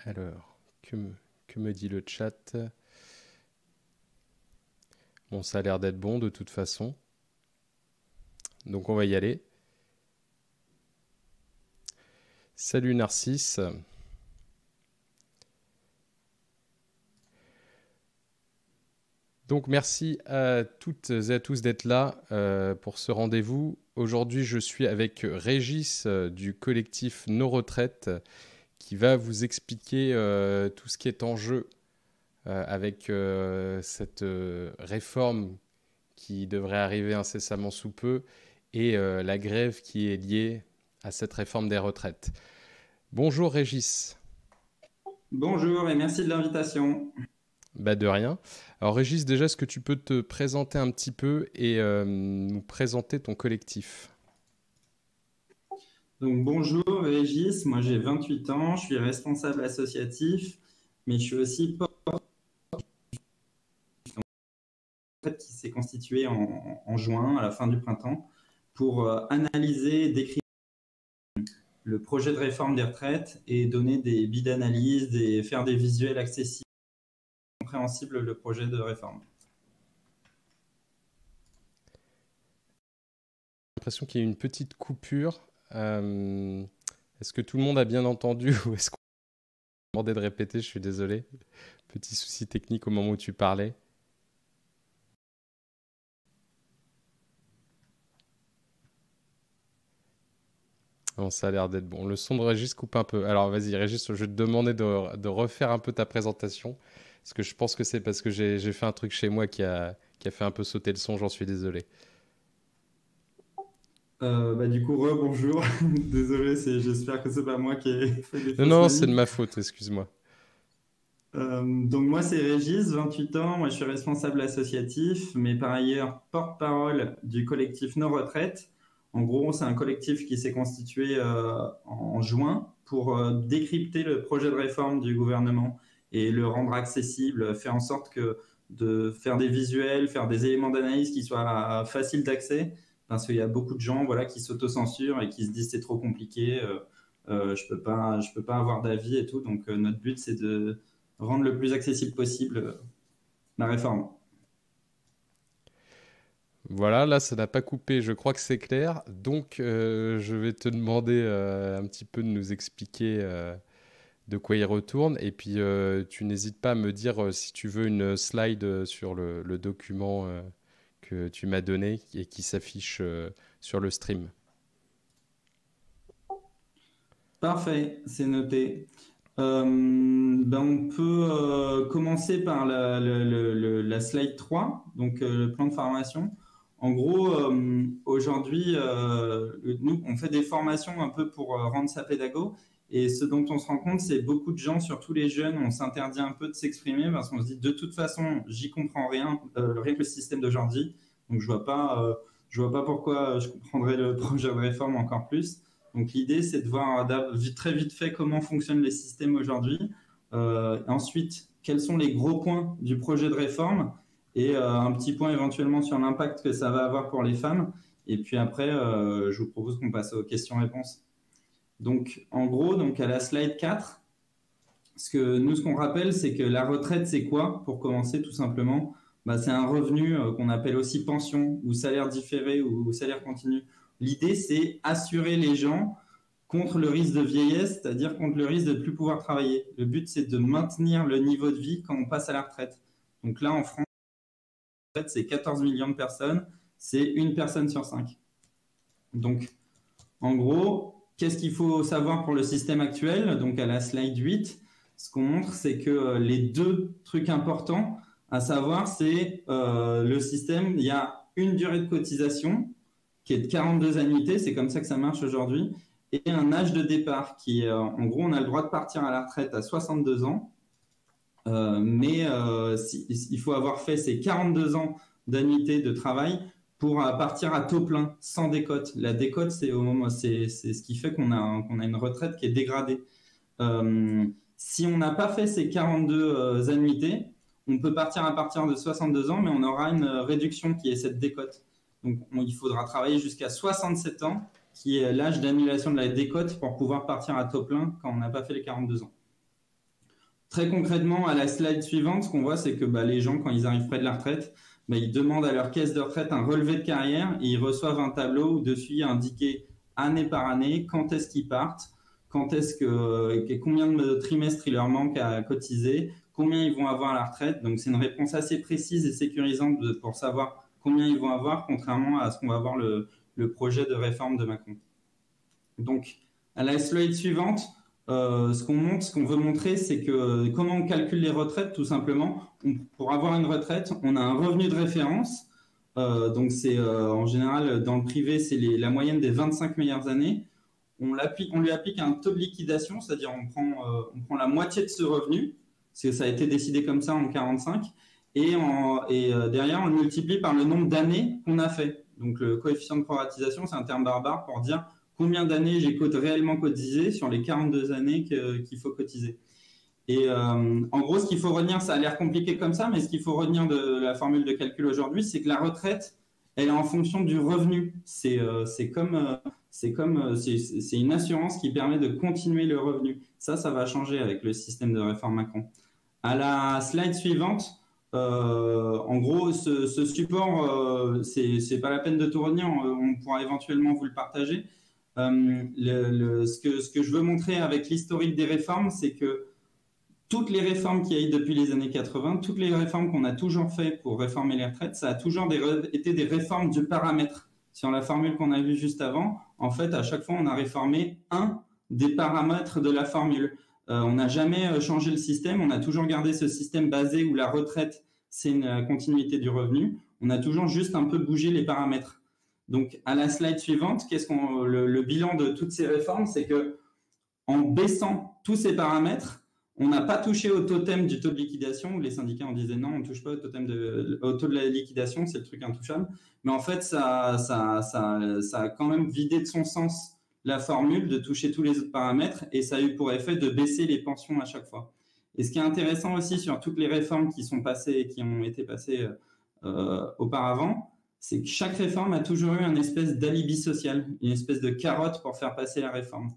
Alors, que me dit le chat? Bon, ça a l'air d'être bon de toute façon. Donc on va y aller. Salut Narcisse. Donc merci à toutes et à tous d'être là pour ce rendez-vous. Aujourd'hui, je suis avec Régis du collectif Nos Retraites qui va vous expliquer tout ce qui est en jeu avec cette réforme qui devrait arriver incessamment sous peu et la grève qui est liée à cette réforme des retraites. Bonjour Régis. Bonjour et merci de l'invitation. Bah de rien. Alors Régis, déjà, est-ce que tu peux te présenter un petit peu et nous présenter ton collectif? Donc bonjour Régis, moi j'ai 28 ans, je suis responsable associatif, mais je suis aussi qui s'est constitué en juin, à la fin du printemps, pour analyser et décrire le projet de réforme des retraites et donner des billes d'analyse, faire des visuels accessibles, compréhensibles le projet de réforme. J'ai l'impression qu'il y a une petite coupure. Est-ce que tout le monde a bien entendu ou est-ce qu'on m'a demandé de répéter? Je suis désolé. Petit souci technique au moment où tu parlais. Bon, ça a l'air d'être bon. Le son de Régis coupe un peu. Alors vas-y Régis, je vais te demander de refaire un peu ta présentation. Parce que je pense que c'est parce que j'ai fait un truc chez moi qui a fait un peu sauter le son, j'en suis désolé. Du coup, bonjour. Désolé, j'espère que c'est pas moi qui ai fait des Non, fausses non, c'est de manip. ma faute, excuse-moi. Donc moi c'est Régis, 28 ans, moi je suis responsable associatif, mais par ailleurs porte-parole du collectif Nos Retraites. En gros, c'est un collectif qui s'est constitué en juin pour décrypter le projet de réforme du gouvernement et le rendre accessible, faire en sorte de faire des visuels, faire des éléments d'analyse qui soient faciles d'accès, parce qu'il y a beaucoup de gens voilà, qui s'autocensurent et qui se disent c'est trop compliqué, je peux pas avoir d'avis et tout. Donc notre but c'est de rendre le plus accessible possible la réforme. Voilà, là, ça n'a pas coupé, je crois que c'est clair. Donc, je vais te demander un petit peu de nous expliquer de quoi il retourne. Et puis, tu n'hésites pas à me dire si tu veux une slide sur le document que tu m'as donné et qui s'affiche sur le stream. Parfait, c'est noté. On peut commencer par la slide 3, donc le plan de formation. En gros, aujourd'hui, nous, on fait des formations un peu pour rendre ça pédago. Et ce dont on se rend compte, c'est beaucoup de gens, surtout les jeunes, on s'interdit un peu de s'exprimer parce qu'on se dit de toute façon, j'y comprends rien, rien que le système d'aujourd'hui. Donc je vois pas pourquoi je comprendrais le projet de réforme encore plus. Donc l'idée, c'est de voir très vite fait comment fonctionnent les systèmes aujourd'hui. Ensuite, quels sont les gros points du projet de réforme et un petit point éventuellement sur l'impact que ça va avoir pour les femmes. Et puis après, je vous propose qu'on passe aux questions-réponses. Donc en gros, donc à la slide 4, ce qu'on rappelle, c'est que la retraite, c'est quoi? Pour commencer, tout simplement, c'est un revenu qu'on appelle aussi pension ou salaire différé ou salaire continu. L'idée, c'est assurer les gens contre le risque de vieillesse, c'est-à-dire contre le risque de ne plus pouvoir travailler. Le but, c'est de maintenir le niveau de vie quand on passe à la retraite. Donc là, en France, en fait, c'est 14 millions de personnes, c'est une personne sur 5. Donc, en gros, qu'est-ce qu'il faut savoir pour le système actuel? Donc, à la slide 8, ce qu'on montre, c'est que les deux trucs importants à savoir, c'est le système, il y a une durée de cotisation qui est de 42 annuités, c'est comme ça que ça marche aujourd'hui, et un âge de départ qui est, en gros, on a le droit de partir à la retraite à 62 ans, il faut avoir fait ces 42 ans d'annuité de travail pour partir à taux plein, sans décote. La décote, c'est ce qui fait qu'on a une retraite qui est dégradée. Si on n'a pas fait ces 42 annuités, on peut partir à partir de 62 ans, mais on aura une réduction qui est cette décote. Donc, il faudra travailler jusqu'à 67 ans, qui est l'âge d'annulation de la décote pour pouvoir partir à taux plein quand on n'a pas fait les 42 ans. très concrètement, à la slide suivante, ce qu'on voit, c'est que les gens, quand ils arrivent près de la retraite, ils demandent à leur caisse de retraite un relevé de carrière et ils reçoivent un tableau où dessus il y a indiqué année par année quand est-ce qu'ils partent, combien de trimestres il leur manque à cotiser, combien ils vont avoir à la retraite. Donc c'est une réponse assez précise et sécurisante pour savoir combien ils vont avoir, contrairement à ce qu'on va voir le projet de réforme de Macron. Donc à la slide suivante, ce qu'on veut montrer, c'est que comment on calcule les retraites, tout simplement. Pour avoir une retraite, on a un revenu de référence. Donc, c'est en général, dans le privé, c'est la moyenne des 25 meilleures années. On lui applique un taux de liquidation, c'est-à-dire on prend la moitié de ce revenu, parce que ça a été décidé comme ça en 45, et derrière, on le multiplie par le nombre d'années qu'on a fait. Donc, le coefficient de proratisation, c'est un terme barbare pour dire combien d'années j'ai réellement cotisé sur les 42 années qu'il faut cotiser. Et en gros, ce qu'il faut retenir, ça a l'air compliqué comme ça, mais ce qu'il faut retenir de la formule de calcul aujourd'hui, c'est que la retraite, elle est en fonction du revenu. C'est une assurance qui permet de continuer le revenu. Ça va changer avec le système de réforme Macron. À la slide suivante, en gros, ce support, c'est pas la peine de tout retenir. On pourra éventuellement vous le partager. Ce que je veux montrer avec l'historique des réformes, c'est que toutes les réformes qu'il y a eu depuis les années 80, toutes les réformes qu'on a toujours faites pour réformer les retraites, ça a toujours été des réformes du paramètre. Sur la formule qu'on a vue juste avant, en fait, à chaque fois, on a réformé un des paramètres de la formule. On n'a jamais changé le système, on a toujours gardé ce système basé où la retraite, c'est une continuité du revenu. On a toujours juste un peu bougé les paramètres. Donc, à la slide suivante, le bilan de toutes ces réformes, c'est que en baissant tous ces paramètres, on n'a pas touché au totem du taux de liquidation, où les syndicats en disaient non, on ne touche pas au taux de la liquidation, c'est le truc intouchable. Mais en fait, ça a quand même vidé de son sens la formule, de toucher tous les autres paramètres, et ça a eu pour effet de baisser les pensions à chaque fois. Et ce qui est intéressant aussi sur toutes les réformes qui ont été passées auparavant, c'est que chaque réforme a toujours eu une espèce d'alibi social, une espèce de carotte pour faire passer la réforme.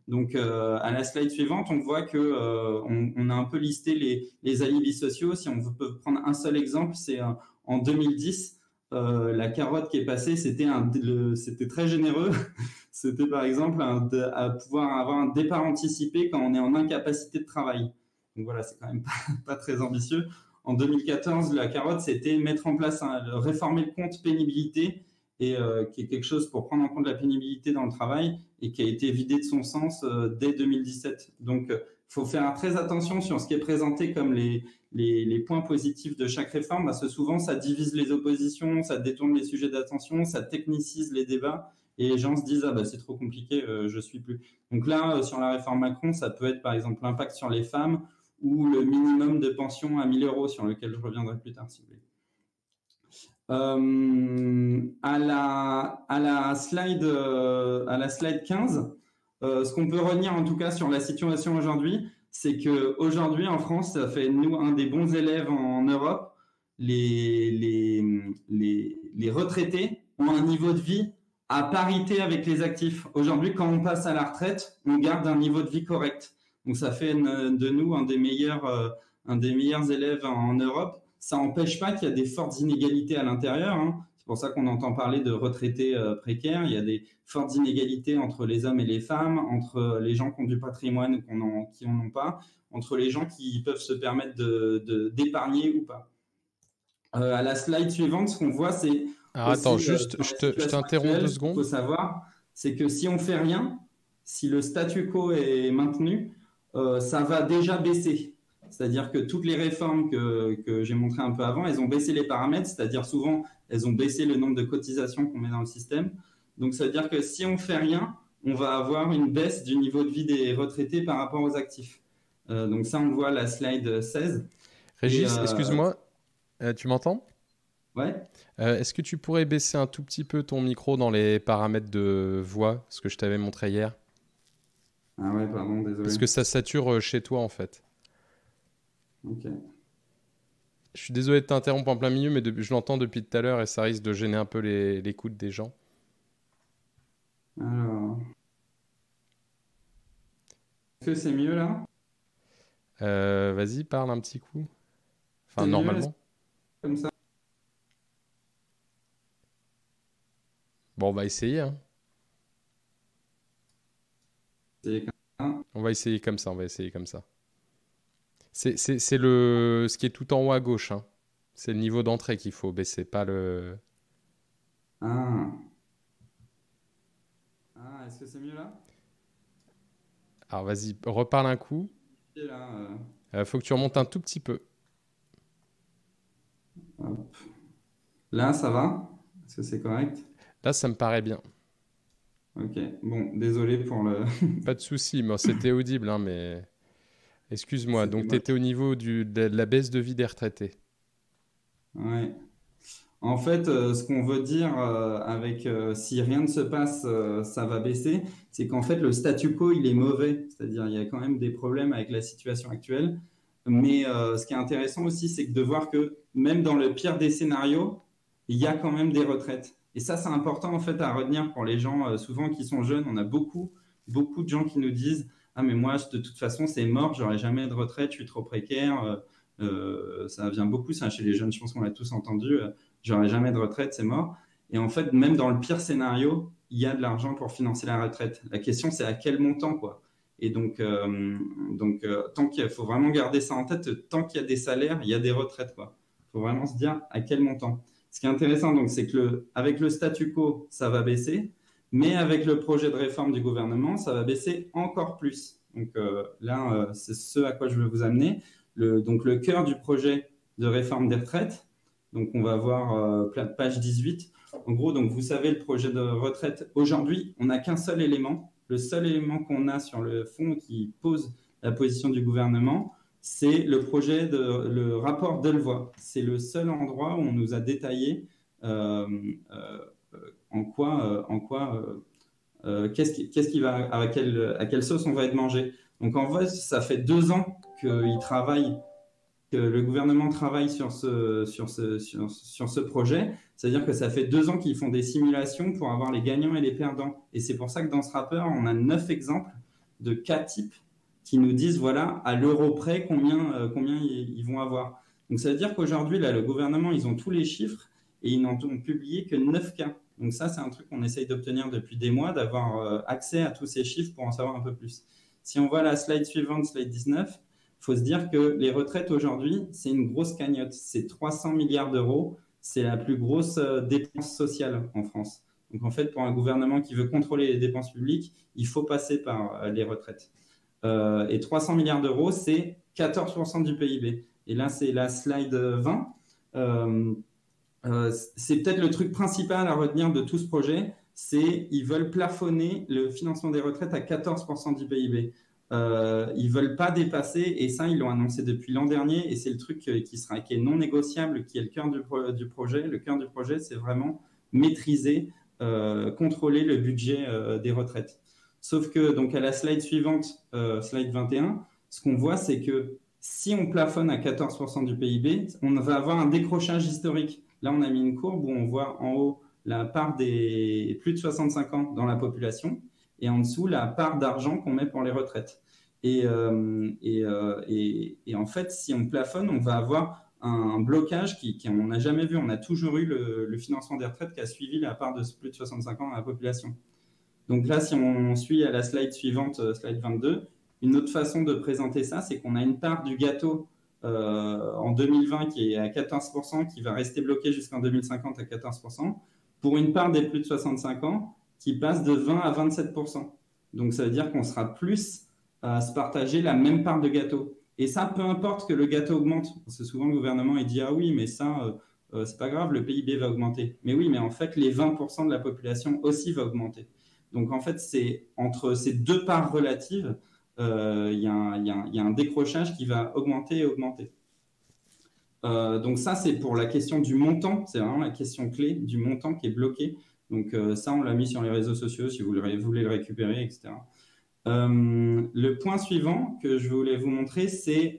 Donc, à la slide suivante, on voit qu'on a un peu listé les alibis sociaux. Si on peut prendre un seul exemple, c'est en 2010, la carotte qui est passée, c'était très généreux. C'était par exemple à pouvoir avoir un départ anticipé quand on est en incapacité de travail. Donc voilà, c'est quand même pas très ambitieux. En 2014, la carotte, c'était mettre en place, réformer le compte pénibilité, et qui est quelque chose pour prendre en compte la pénibilité dans le travail et qui a été vidé de son sens dès 2017. Donc, il faut faire très attention sur ce qui est présenté comme les points positifs de chaque réforme, parce que souvent, ça divise les oppositions, ça détourne les sujets d'attention, ça technicise les débats, et les gens se disent « Ah, c'est trop compliqué, je ne suis plus ». Donc là, sur la réforme Macron, ça peut être par exemple l'impact sur les femmes ou le minimum de pension à 1 000 €, sur lequel je reviendrai plus tard, si vous voulez. À la slide 15, ce qu'on peut retenir en tout cas sur la situation aujourd'hui, c'est qu'aujourd'hui en France, ça fait nous un des bons élèves en Europe. Les retraités ont un niveau de vie à parité avec les actifs. Aujourd'hui, quand on passe à la retraite, on garde un niveau de vie correct. Donc ça fait de nous un des meilleurs élèves en Europe. Ça n'empêche pas qu'il y a des fortes inégalités à l'intérieur. C'est pour ça qu'on entend parler de retraités précaires. Il y a des fortes inégalités entre les hommes et les femmes, entre les gens qui ont du patrimoine ou qui n'en ont pas, entre les gens qui peuvent se permettre d'épargner ou pas. À la slide suivante, ce qu'on voit, c'est... Alors attends, juste, je t'interromps 2 secondes. Ce qu'il faut savoir, c'est que si on ne fait rien, si le statu quo est maintenu, ça va déjà baisser. C'est-à-dire que toutes les réformes que j'ai montrées un peu avant, elles ont baissé les paramètres, c'est-à-dire souvent, elles ont baissé le nombre de cotisations qu'on met dans le système. Donc, ça veut dire que si on ne fait rien, on va avoir une baisse du niveau de vie des retraités par rapport aux actifs. Donc ça, on le voit à la slide 16. Régis, excuse-moi, tu m'entends ? Ouais. Est-ce que tu pourrais baisser un tout petit peu ton micro dans les paramètres de voix, ce que je t'avais montré hier ? Ah ouais, pardon, désolé. Parce que ça sature chez toi, en fait. Ok. Je suis désolé de t'interrompre en plein milieu, mais je l'entends depuis tout à l'heure et ça risque de gêner un peu l'écoute des gens. Alors... Est-ce que c'est mieux là ? Vas-y, parle un petit coup. Enfin, C'est mieux normalement. comme ça. Bon, on va essayer, hein. C'est comme ça. On va essayer comme ça, on va essayer comme ça. C'est ce qui est tout en haut à gauche, hein. C'est le niveau d'entrée qu'il faut baisser, pas le... Ah. Ah, est-ce que c'est mieux là? Alors vas-y, reparle un coup. Et là, Faut que tu remontes un tout petit peu. hop. Là, ça va? Est-ce que c'est correct? Là, ça me paraît bien. Ok. Bon, désolé pour le. Pas de souci, mais c'était audible, hein, mais... Excuse-moi, C'était donc tu moi. étais au niveau de la baisse de vie des retraités. Ouais. En fait, ce qu'on veut dire avec si rien ne se passe, ça va baisser, c'est qu'en fait, le statu quo, il est mauvais. C'est-à-dire, il y a quand même des problèmes avec la situation actuelle. Mais ce qui est intéressant aussi, c'est que de voir que même dans le pire des scénarios, il y a quand même des retraites. Et ça, c'est important en fait à retenir pour les gens souvent qui sont jeunes. On a beaucoup de gens qui nous disent: ah, mais moi, de toute façon, c'est mort, j'aurai jamais de retraite, je suis trop précaire. Ça vient beaucoup, ça, chez les jeunes, je pense qu'on l'a tous entendu. J'aurai jamais de retraite, c'est mort. Et en fait, même dans le pire scénario, il y a de l'argent pour financer la retraite. La question, c'est à quel montant, quoi. Et tant qu'il faut vraiment garder ça en tête, tant qu'il y a des salaires, il y a des retraites, quoi. Il faut vraiment se dire à quel montant. Ce qui est intéressant, donc, c'est que avec le statu quo, ça va baisser, mais avec le projet de réforme du gouvernement, ça va baisser encore plus. Donc là, c'est ce à quoi je veux vous amener. Donc le cœur du projet de réforme des retraites. Donc on va voir page 18. En gros, donc vous savez, le projet de retraite, aujourd'hui, on n'a qu'un seul élément. Le seul élément qu'on a sur le fond qui pose la position du gouvernement, c'est le rapport Delevoye. C'est le seul endroit où on nous a détaillé qu'est-ce qui va, à quelle sauce on va être mangé. Donc en fait, ça fait 2 ans que le gouvernement travaille sur ce projet. C'est-à-dire que ça fait 2 ans qu'ils font des simulations pour avoir les gagnants et les perdants. Et c'est pour ça que dans ce rapport, on a 9 exemples de cas types qui nous disent, voilà, à l'euro près, combien ils vont avoir. Donc ça veut dire qu'aujourd'hui, là, le gouvernement, ils ont tous les chiffres et ils n'en ont publié que 9 cas. Donc ça, c'est un truc qu'on essaye d'obtenir depuis des mois, d'avoir accès à tous ces chiffres pour en savoir un peu plus. Si on voit la slide suivante, slide 19, il faut se dire que les retraites aujourd'hui, c'est une grosse cagnotte. C'est 300 milliards d'euros. C'est la plus grosse dépense sociale en France. Donc en fait, pour un gouvernement qui veut contrôler les dépenses publiques, il faut passer par les retraites. Et 300 milliards d'euros, c'est 14% du PIB. Et là, c'est la slide 20. C'est peut-être le truc principal à retenir de tout ce projet, c'est qu'ils veulent plafonner le financement des retraites à 14% du PIB. Ils ne veulent pas dépasser, et ça, ils l'ont annoncé depuis l'an dernier, et c'est le truc qui est non négociable, qui est le cœur du projet. Le cœur du projet, c'est vraiment maîtriser, contrôler le budget des retraites. Sauf que, donc, à la slide suivante, slide 21, ce qu'on voit, c'est que si on plafonne à 14% du PIB, on va avoir un décrochage historique. Là, on a mis une courbe où on voit en haut la part des plus de 65 ans dans la population et en dessous la part d'argent qu'on met pour les retraites. Et en fait, si on plafonne, on va avoir un blocage qu'on n'a jamais vu. On a toujours eu le financement des retraites qui a suivi la part de plus de 65 ans dans la population. Donc là, si on suit à la slide suivante, slide 22, une autre façon de présenter ça, c'est qu'on a une part du gâteau en 2020 qui est à 14%, qui va rester bloqué jusqu'en 2050 à 14%, pour une part des plus de 65 ans qui passe de 20 à 27%. Donc ça veut dire qu'on sera plus à se partager la même part de gâteau. Et ça, peu importe que le gâteau augmente. Parce que souvent, le gouvernement il dit: ah oui, mais ça, c'est pas grave, le PIB va augmenter. Mais oui, mais en fait, les 20% de la population aussi va augmenter. Donc en fait, c'est entre ces deux parts relatives, il y a un décrochage qui va augmenter et augmenter. Donc ça, c'est pour la question du montant. C'est vraiment la question clé du montant qui est bloqué. Donc ça, on l'a mis sur les réseaux sociaux si vous voulez le récupérer, etc. Le point suivant que je voulais vous montrer, c'est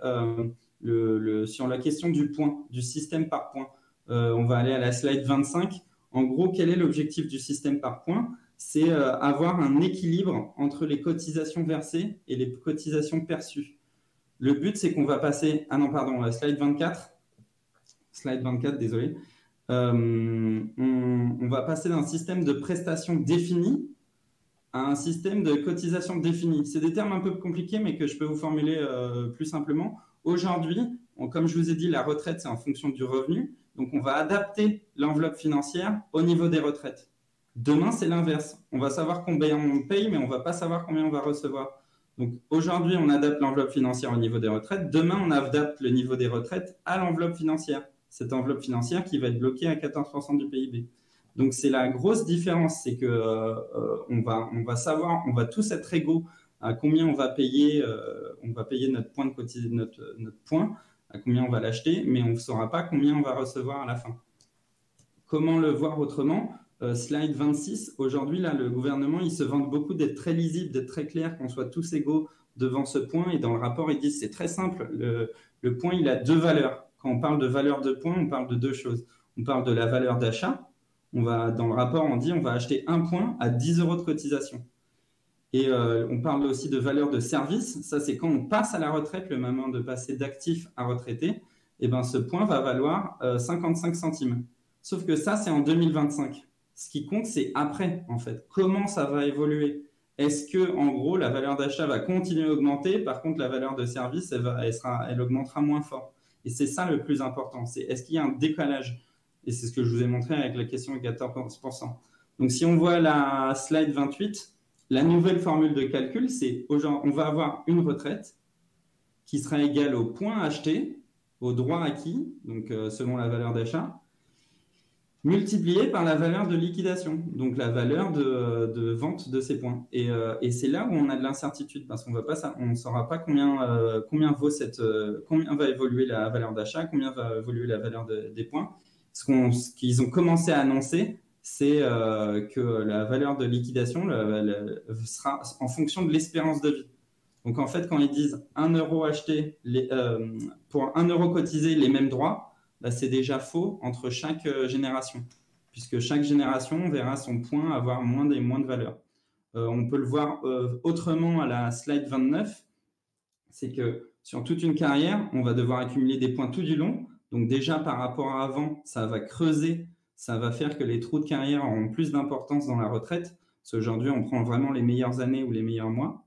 sur la question du point, du système par point. On va aller à la slide 25. En gros, quel est l'objectif du système par point? C'est avoir un équilibre entre les cotisations versées et les cotisations perçues. Le but, c'est qu'on va passer… Ah non, pardon, slide 24. Slide 24, désolé. On va passer d'un système de prestations définies à un système de cotisation définie. C'est des termes un peu compliqués, mais que je peux vous formuler plus simplement. Aujourd'hui, comme je vous ai dit, la retraite, c'est en fonction du revenu. Donc, on va adapter l'enveloppe financière au niveau des retraites. Demain, c'est l'inverse. On va savoir combien on paye, mais on ne va pas savoir combien on va recevoir. Donc, aujourd'hui, on adapte l'enveloppe financière au niveau des retraites. Demain, on adapte le niveau des retraites à l'enveloppe financière. Cette enveloppe financière qui va être bloquée à 14% du PIB. Donc, c'est la grosse différence, c'est que on va savoir, on va tous être égaux à combien on va payer notre point de notre point, à combien on va l'acheter, mais on ne saura pas combien on va recevoir à la fin. Comment le voir autrement? Slide 26. Aujourd'hui, là, le gouvernement, il se vante beaucoup d'être très lisible, d'être très clair, qu'on soit tous égaux devant ce point. Et dans le rapport, ils disent c'est très simple. Le point, il a deux valeurs. Quand on parle de valeur de point, on parle de deux choses. On parle de la valeur d'achat. Dans le rapport, on dit on va acheter un point à 10 € de cotisation. Et on parle aussi de valeur de service. Ça, c'est quand on passe à la retraite, le moment de passer d'actif à retraité, et ben, ce point va valoir 55 centimes. Sauf que ça, c'est en 2025. Ce qui compte, c'est après, en fait. Comment ça va évoluer? Est-ce que, en gros, la valeur d'achat va continuer à augmenter? Par contre, la valeur de service, elle augmentera moins fort. Et c'est ça le plus important. C'est est-ce qu'il y a un décalage? Et c'est ce que je vous ai montré avec la question de 14%. Donc, si on voit la slide 28, la nouvelle formule de calcul, c'est on va avoir une retraite qui sera égale au point acheté, au droit acquis, donc selon la valeur d'achat, multiplié par la valeur de liquidation, donc la valeur de vente de ces points. Et c'est là où on a de l'incertitude, parce qu'on ne saura pas combien va évoluer la valeur d'achat, combien va évoluer la valeur des points. Ce qu'ils ont commencé à annoncer, c'est que la valeur de liquidation sera en fonction de l'espérance de vie. Donc en fait, quand ils disent 1 € acheté, pour 1 € cotisé, les mêmes droits, bah, c'est déjà faux entre chaque génération, puisque chaque génération verra son point avoir moins de valeur. On peut le voir autrement à la slide 29, c'est que sur toute une carrière, on va devoir accumuler des points tout du long. Donc déjà, par rapport à avant, ça va creuser, ça va faire que les trous de carrière auront plus d'importance dans la retraite, parce qu'aujourd'hui, on prend vraiment les meilleures années ou les meilleurs mois.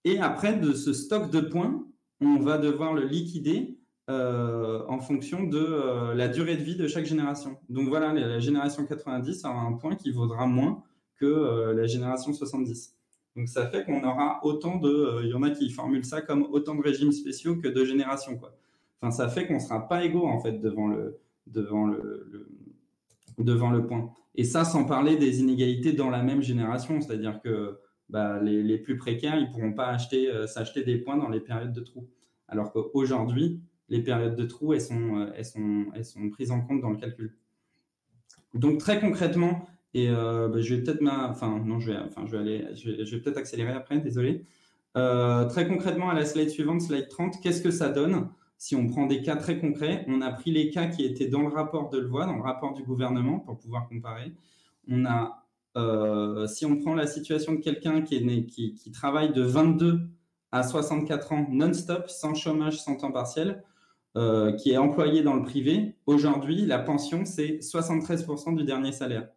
Et après, de ce stock de points, on va devoir le liquider en fonction de la durée de vie de chaque génération. Donc voilà, la génération 90 aura un point qui vaudra moins que la génération 70. Donc ça fait qu'on aura autant il y en a qui formulent ça comme autant de régimes spéciaux que de générations, quoi. Enfin, ça fait qu'on ne sera pas égaux en fait devant le point. Et ça, sans parler des inégalités dans la même génération, c'est-à-dire que les plus précaires, ils ne pourront pas s'acheter des points dans les périodes de trous. Alors qu'aujourd'hui, les périodes de trous, elles sont prises en compte dans le calcul. Donc très concrètement, et je vais peut-être je vais peut-être accélérer après, désolé. Très concrètement, à la slide suivante, slide 30, qu'est-ce que ça donne? Si on prend des cas très concrets, on a pris les cas qui étaient dans le rapport de Levoy, dans le rapport du gouvernement, pour pouvoir comparer. Si on prend la situation de quelqu'un qui travaille de 22 à 64 ans non-stop, sans chômage, sans temps partiel, qui est employé dans le privé, aujourd'hui, la pension, c'est 73% du dernier salaire.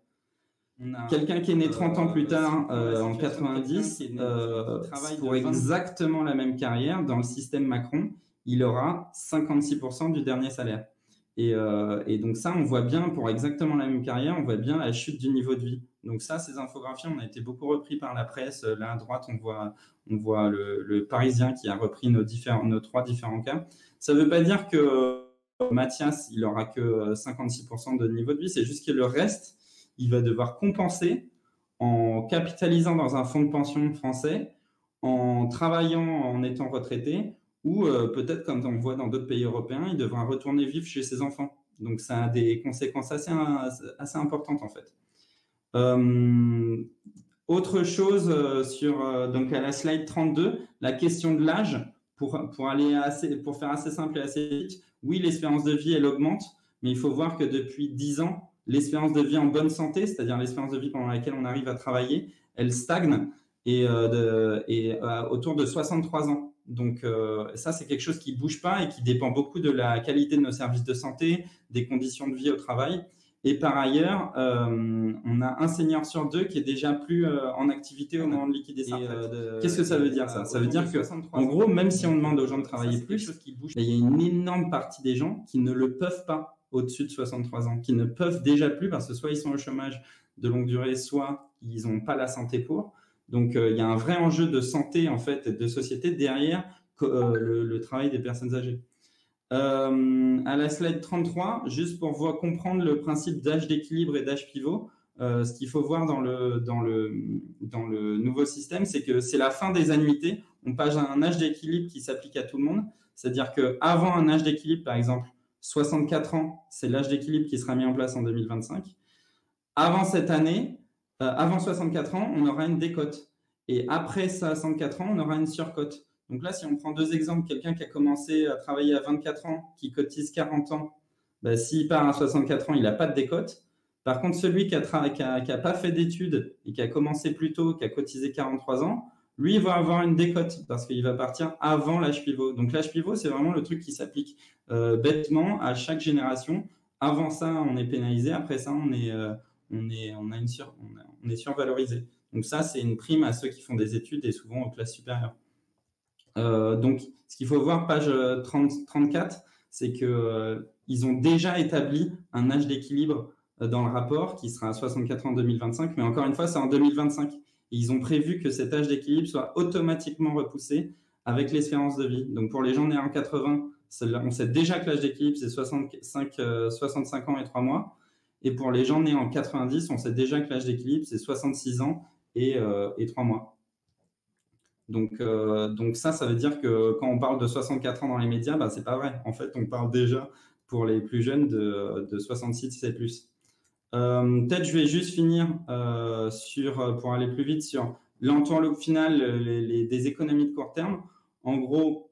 Quelqu'un qui est né 30 ans plus tard, en 90, pour exactement la même carrière, dans le système Macron, il aura 56% du dernier salaire. Et donc ça, on voit bien, pour exactement la même carrière, on voit bien la chute du niveau de vie. Donc ça, ces infographies, on a été beaucoup repris par la presse. Là, à droite, on voit le Parisien qui a repris nos 3 différents cas. Ça ne veut pas dire que Mathias, il n'aura que 56% de niveau de vie. C'est juste que le reste, il va devoir compenser en capitalisant dans un fonds de pension français, en travaillant, en étant retraité, ou peut-être, comme on voit dans d'autres pays européens, il devra retourner vivre chez ses enfants. Donc, ça a des conséquences assez importantes, en fait. Autre chose, donc à la slide 32, la question de l'âge, pour faire assez simple et assez vite, oui, l'espérance de vie, elle augmente, mais il faut voir que depuis 10 ans, l'espérance de vie en bonne santé, c'est-à-dire l'espérance de vie pendant laquelle on arrive à travailler, elle stagne et autour de 63 ans. Donc ça, c'est quelque chose qui ne bouge pas et qui dépend beaucoup de la qualité de nos services de santé, des conditions de vie au travail. Et par ailleurs, on a un senior sur deux qui est déjà plus en activité au moment de liquider sa retraite. Qu'est-ce que ça veut dire ça? Ça veut dire que, en gros, même si on demande aux gens de travailler plus, il y a une énorme partie des gens qui ne le peuvent pas au-dessus de 63 ans, qui ne peuvent déjà plus parce que soit ils sont au chômage de longue durée, soit ils n'ont pas la santé pour. Donc, il y a un vrai enjeu de santé en fait et de société derrière le travail des personnes âgées. À la slide 33, juste pour vous comprendre le principe d'âge d'équilibre et d'âge pivot, ce qu'il faut voir dans le nouveau système, c'est que c'est la fin des annuités. On passe à un âge d'équilibre qui s'applique à tout le monde. C'est-à-dire qu'avant un âge d'équilibre, par exemple, 64 ans, c'est l'âge d'équilibre qui sera mis en place en 2025. Avant cette année, avant 64 ans, on aura une décote. Et après 64 ans, on aura une surcote. Donc là, si on prend deux exemples, quelqu'un qui a commencé à travailler à 24 ans, qui cotise 40 ans, s'il part à 64 ans, il n'a pas de décote. Par contre, celui qui n'a pas fait d'études et qui a commencé plus tôt, qui a cotisé 43 ans, lui, il va avoir une décote parce qu'il va partir avant l'âge pivot. Donc l'âge pivot, c'est vraiment le truc qui s'applique bêtement à chaque génération. Avant ça, on est pénalisé. Après ça, on est survalorisé. Donc ça, c'est une prime à ceux qui font des études et souvent aux classes supérieures. Donc, ce qu'il faut voir, page 34, c'est qu'ils ont déjà établi un âge d'équilibre dans le rapport qui sera à 64 ans en 2025, mais encore une fois, c'est en 2025. Et ils ont prévu que cet âge d'équilibre soit automatiquement repoussé avec l'espérance de vie. Donc, pour les gens nés en 80, on sait déjà que l'âge d'équilibre, c'est 65 ans et 3 mois. Et pour les gens nés en 90, on sait déjà que l'âge d'équilibre, c'est 66 ans et 3 mois. Donc ça veut dire que quand on parle de 64 ans dans les médias, c'est pas vrai. En fait, on parle déjà pour les plus jeunes de 66 et plus. Peut-être je vais juste finir pour aller plus vite sur l'entourloupe final des économies de court terme. En gros,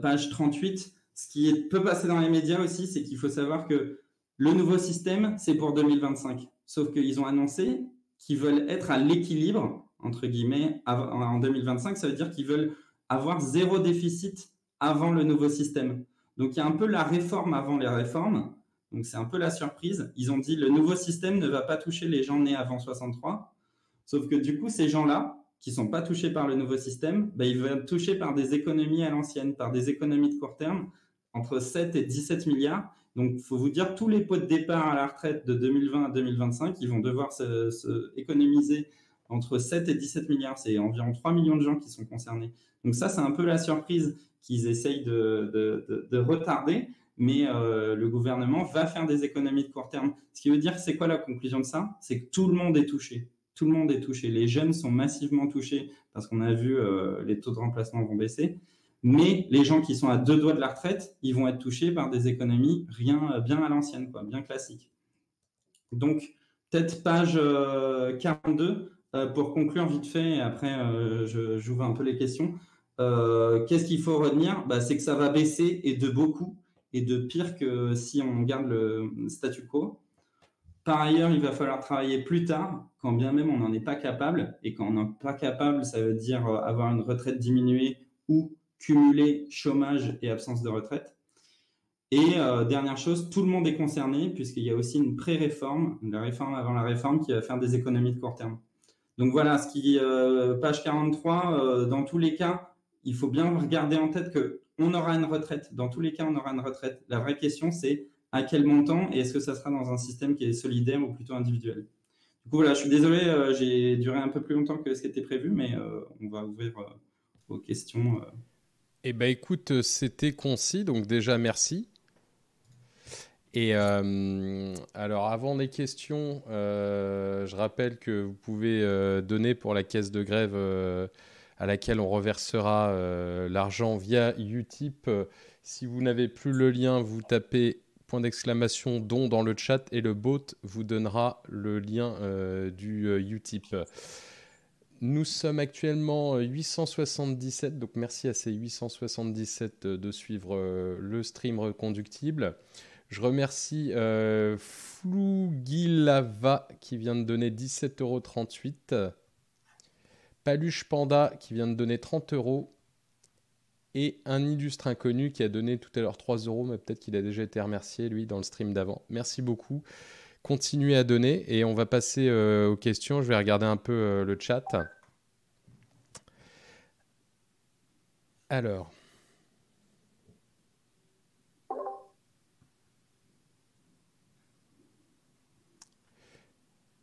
page 38, ce qui peut passer dans les médias aussi, c'est qu'il faut savoir que le nouveau système, c'est pour 2025. Sauf qu'ils ont annoncé qu'ils veulent être à l'équilibre entre guillemets, en 2025, ça veut dire qu'ils veulent avoir zéro déficit avant le nouveau système. Donc, il y a un peu la réforme avant les réformes. Donc, c'est un peu la surprise. Ils ont dit le nouveau système ne va pas toucher les gens nés avant 63. Sauf que du coup, ces gens-là, qui ne sont pas touchés par le nouveau système, ils vont être touchés par des économies à l'ancienne, par des économies de court terme, entre 7 et 17 milliards. Donc, il faut vous dire, tous les pots de départ à la retraite de 2020 à 2025, ils vont devoir se économiser entre 7 et 17 milliards. C'est environ 3 millions de gens qui sont concernés. Donc ça, c'est un peu la surprise qu'ils essayent de retarder, mais le gouvernement va faire des économies de court terme. Ce qui veut dire, c'est quoi la conclusion de ça? C'est que tout le monde est touché. Tout le monde est touché. Les jeunes sont massivement touchés parce qu'on a vu les taux de remplacement vont baisser. Mais les gens qui sont à 2 doigts de la retraite, ils vont être touchés par des économies bien à l'ancienne, bien classiques. Donc, peut-être page 42, pour conclure vite fait, et après j'ouvre un peu les questions. Qu'est-ce qu'il faut retenir? C'est que ça va baisser et de beaucoup, et de pire que si on garde le statu quo. Par ailleurs, il va falloir travailler plus tard, quand bien même on n'en est pas capable. Et quand on n'en est pas capable, ça veut dire avoir une retraite diminuée ou cumuler chômage et absence de retraite. Et dernière chose, tout le monde est concerné, puisqu'il y a aussi une pré-réforme, la réforme avant la réforme, qui va faire des économies de court terme. Donc voilà, page 43, dans tous les cas, il faut bien garder en tête qu'on aura une retraite. Dans tous les cas, on aura une retraite. La vraie question, c'est à quel montant et est-ce que ça sera dans un système qui est solidaire ou plutôt individuel. Du coup, voilà, je suis désolé, j'ai duré un peu plus longtemps que ce qui était prévu, mais on va ouvrir aux questions. Eh bien, écoute, c'était concis, donc déjà, merci. Et alors, avant les questions, je rappelle que vous pouvez donner pour la caisse de grève à laquelle on reversera l'argent via Utip. Si vous n'avez plus le lien, vous tapez $don dans le chat et le bot vous donnera le lien du Utip. Nous sommes actuellement 877, donc merci à ces 877 de suivre le stream reconductible. Je remercie Flougilava qui vient de donner 17,38 €. Paluche Panda qui vient de donner 30 €. Et un illustre inconnu qui a donné tout à l'heure 3 euros, mais peut-être qu'il a déjà été remercié, lui, dans le stream d'avant. Merci beaucoup. Continuez à donner et on va passer aux questions. Je vais regarder un peu le chat. Alors,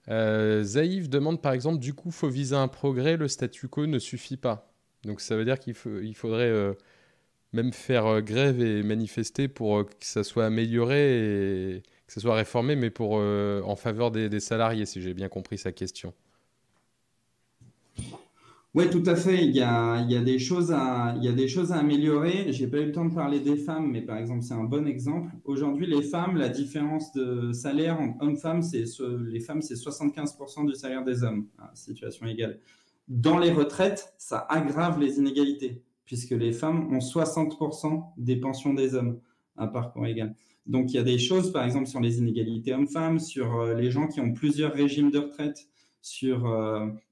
Zaïf demande par exemple, du coup, faut viser un progrès, le statu quo ne suffit pas. Donc ça veut dire il faudrait même faire grève et manifester pour que ça soit amélioré et que ça soit réformé, mais pour en faveur des salariés, si j'ai bien compris sa question. Oui, tout à fait. Il y a des choses il y a des choses à améliorer. J'ai pas eu le temps de parler des femmes, mais par exemple, c'est un bon exemple. Aujourd'hui, les femmes, la différence de salaire entre hommes-femmes, les femmes, c'est 75% du salaire des hommes, à situation égale. Dans les retraites, ça aggrave les inégalités, puisque les femmes ont 60% des pensions des hommes à parcours égal. Donc, il y a des choses, par exemple, sur les inégalités hommes-femmes, sur les gens qui ont plusieurs régimes de retraite, il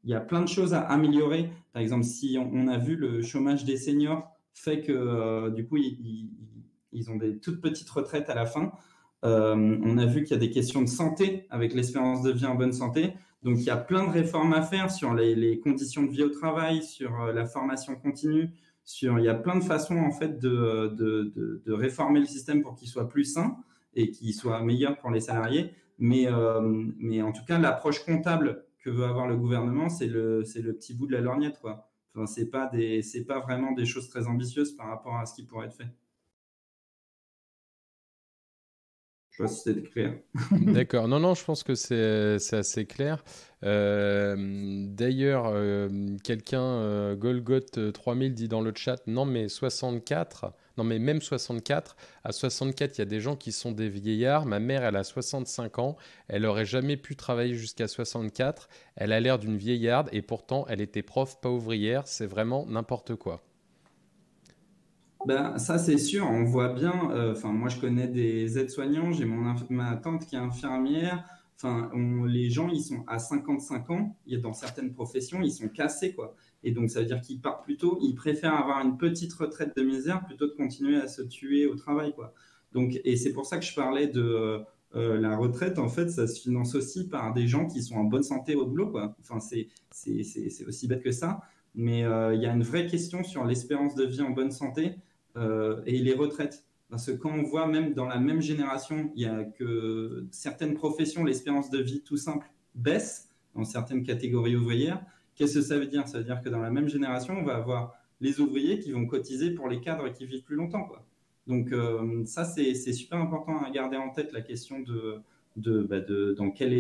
y a plein de choses à améliorer. Par exemple, si on a vu le chômage des seniors fait que du coup, ils ont des toutes petites retraites à la fin. On a vu qu'il y a des questions de santé avec l'espérance de vie en bonne santé. Donc, il y a plein de réformes à faire sur les conditions de vie au travail, sur la formation continue, il y a plein de façons en fait de réformer le système pour qu'il soit plus sain et qu'il soit meilleur pour les salariés. Mais en tout cas, l'approche comptable que veut avoir le gouvernement, c'est le petit bout de la lorgnette, quoi. Enfin, c'est pas vraiment des choses très ambitieuses par rapport à ce qui pourrait être fait. Je sais pas si c'était clair. D'accord. Non, non, je pense que c'est assez clair. D'ailleurs, quelqu'un, Golgoth 3000 dit dans le chat, non mais 64, non mais même 64, à 64, il y a des gens qui sont des vieillards. Ma mère, elle a 65 ans, elle aurait jamais pu travailler jusqu'à 64. Elle a l'air d'une vieillarde et pourtant, elle était prof, pas ouvrière. C'est vraiment n'importe quoi. Ben, ça, c'est sûr, on voit bien. Enfin, moi, je connais des aides-soignants, j'ai ma tante qui est infirmière. Enfin, les gens, ils sont à 55 ans, dans certaines professions, ils sont cassés, quoi. Et donc, ça veut dire qu'ils partent plutôt, ils préfèrent avoir une petite retraite de misère plutôt de continuer à se tuer au travail, quoi. Donc, et c'est pour ça que je parlais de la retraite, en fait, ça se finance aussi par des gens qui sont en bonne santé au boulot, quoi. Enfin, c'est aussi bête que ça. Mais il y a une vraie question sur l'espérance de vie en bonne santé et les retraites. Parce que quand on voit même dans la même génération, il y a que certaines professions, l'espérance de vie tout simple baisse dans certaines catégories ouvrières. Qu'est-ce que ça veut dire? Ça veut dire que dans la même génération, on va avoir les ouvriers qui vont cotiser pour les cadres qui vivent plus longtemps, quoi. Donc ça, c'est super important à garder en tête, la question de dans quel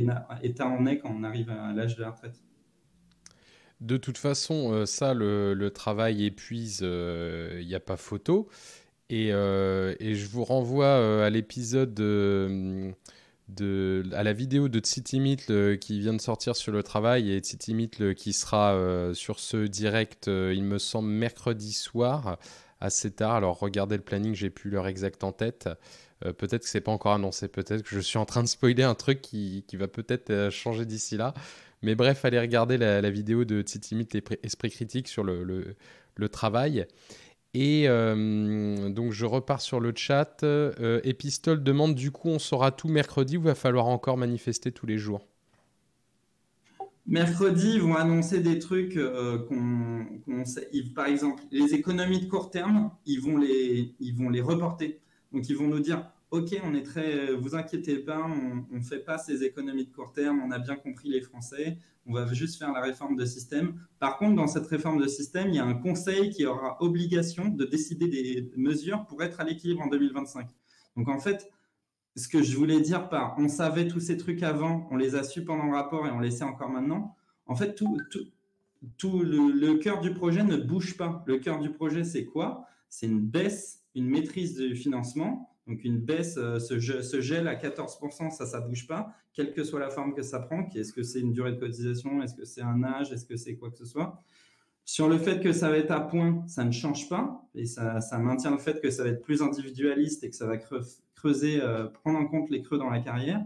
état on est quand on arrive à l'âge de la retraite. De toute façon, ça, le travail épuise, il n'y a pas photo. Et je vous renvoie à l'épisode à la vidéo de Tsitsimitl qui vient de sortir sur le travail et Tsitsimitl qui sera sur ce direct, il me semble, mercredi soir, assez tard. Alors regardez le planning, j'ai plus l'heure exacte en tête. Peut-être que c'est pas encore annoncé, peut-être que je suis en train de spoiler un truc qui va peut-être changer d'ici là. Mais bref, allez regarder la vidéo de Tsitsimitl Esprit Critique sur le travail. Et donc je repars sur le chat. Epistole demande, du coup on saura tout mercredi ou va falloir encore manifester tous les jours? Mercredi, ils vont annoncer des trucs par exemple, les économies de court terme, ils vont les reporter. Donc, ils vont nous dire, OK, vous inquiétez pas, on ne fait pas ces économies de court terme, on a bien compris les Français, on va juste faire la réforme de système. Par contre, dans cette réforme de système, il y a un conseil qui aura obligation de décider des mesures pour être à l'équilibre en 2025. Donc, en fait, ce que je voulais dire par on savait tous ces trucs avant, on les a su pendant le rapport et on les sait encore maintenant. En fait, tout le cœur du projet ne bouge pas. Le cœur du projet, c'est quoi? C'est une baisse, une maîtrise du financement. Donc, une baisse, ce gel à 14%, ça ne bouge pas, quelle que soit la forme que ça prend. Est-ce que c'est une durée de cotisation? Est-ce que c'est un âge? Est-ce que c'est quoi que ce soit? Sur le fait que ça va être à point, ça ne change pas et ça maintient le fait que ça va être plus individualiste et que ça va creuser, prendre en compte les creux dans la carrière.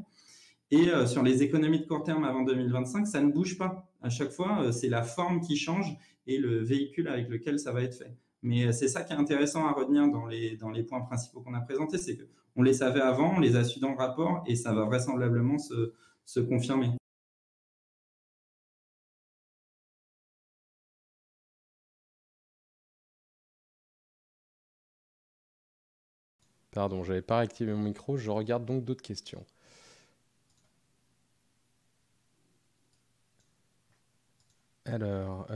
Et sur les économies de court terme avant 2025, ça ne bouge pas. À chaque fois, c'est la forme qui change et le véhicule avec lequel ça va être fait. Mais c'est ça qui est intéressant à retenir dans les points principaux qu'on a présentés, c'est qu'on les savait avant, on les a su dans le rapport et ça va vraisemblablement se confirmer. Pardon, j'avais pas réactivé mon micro. Je regarde donc d'autres questions. Alors,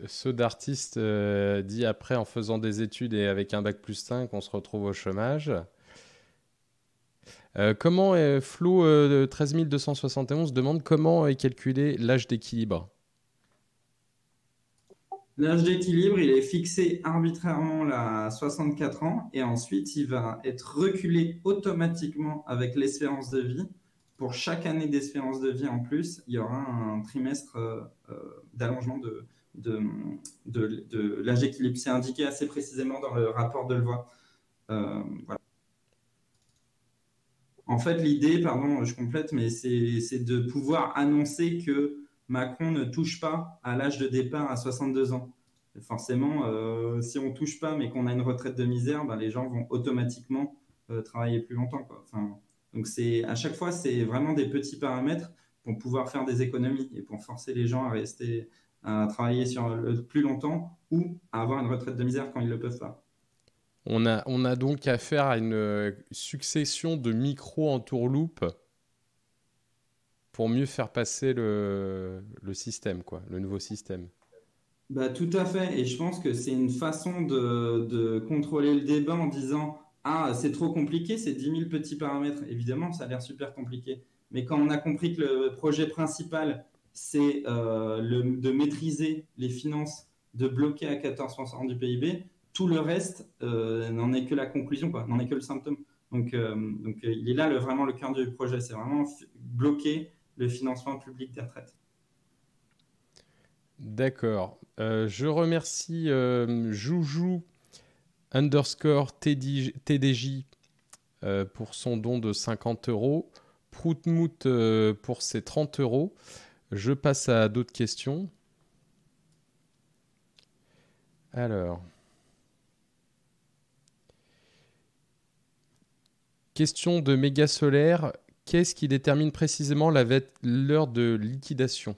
ceux d'artistes dit après en faisant des études et avec un bac plus 5, on se retrouve au chômage. Comment Flo 13271 demande comment est calculé l'âge d'équilibre? L'âge d'équilibre, il est fixé arbitrairement là, à 64 ans et ensuite il va être reculé automatiquement avec l'espérance de vie. Pour chaque année d'espérance de vie en plus, il y aura un trimestre d'allongement de l'âge d'équilibre. C'est indiqué assez précisément dans le rapport de Levoy. Voilà. En fait, l'idée, pardon, je complète, mais c'est de pouvoir annoncer que Macron ne touche pas à l'âge de départ à 62 ans. Et forcément, si on ne touche pas, mais qu'on a une retraite de misère, ben, les gens vont automatiquement travailler plus longtemps, quoi. Enfin, donc, à chaque fois, c'est vraiment des petits paramètres pour pouvoir faire des économies et pour forcer les gens à travailler plus longtemps ou à avoir une retraite de misère quand ils ne le peuvent pas. On a donc affaire à une succession de micro-entourloupes pour mieux faire passer le système, quoi, le nouveau système. Bah, tout à fait. Et je pense que c'est une façon de contrôler le débat en disant, ah, c'est trop compliqué, c'est 10 000 petits paramètres. Évidemment, ça a l'air super compliqué. Mais quand on a compris que le projet principal, c'est de maîtriser les finances, de bloquer à 14% du PIB, tout le reste n'en est que la conclusion, quoi, n'en est que le symptôme. Donc, il est là vraiment le cœur du projet. C'est vraiment bloquer le financement public des retraites. D'accord. Je remercie Joujou underscore TDJ pour son don de 50 euros. Proutmout pour ses 30 euros. Je passe à d'autres questions. Alors. Question de méga solaire. Qu'est-ce qui détermine précisément l'heure de liquidation?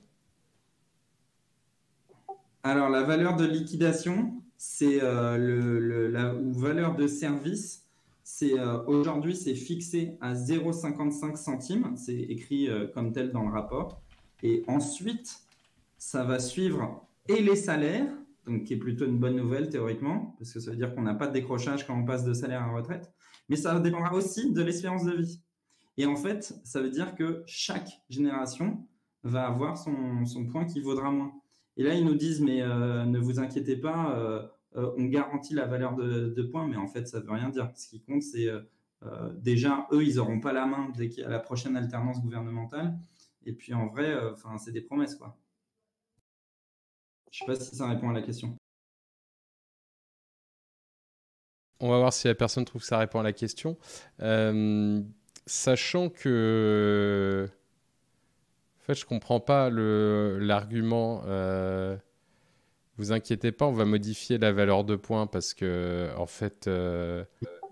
Alors, la valeur de liquidation, c'est la valeur de service. Aujourd'hui, c'est fixé à 0,55 centimes. C'est écrit comme tel dans le rapport. Et ensuite, ça va suivre et les salaires, donc qui est plutôt une bonne nouvelle théoriquement, parce que ça veut dire qu'on n'a pas de décrochage quand on passe de salaire à retraite. Mais ça dépendra aussi de l'espérance de vie. Et en fait, ça veut dire que chaque génération va avoir son point qui vaudra moins. Et là, ils nous disent, mais ne vous inquiétez pas, on garantit la valeur de points, mais en fait, ça ne veut rien dire. Ce qui compte, c'est déjà, eux, ils n'auront pas la main dès qu'il y a la prochaine alternance gouvernementale. Et puis, en vrai, c'est des promesses, quoi. Je ne sais pas si ça répond à la question. On va voir si la personne trouve que ça répond à la question. Sachant que... En fait, je comprends pas l'argument. Vous inquiétez pas, on va modifier la valeur de points parce que, en fait...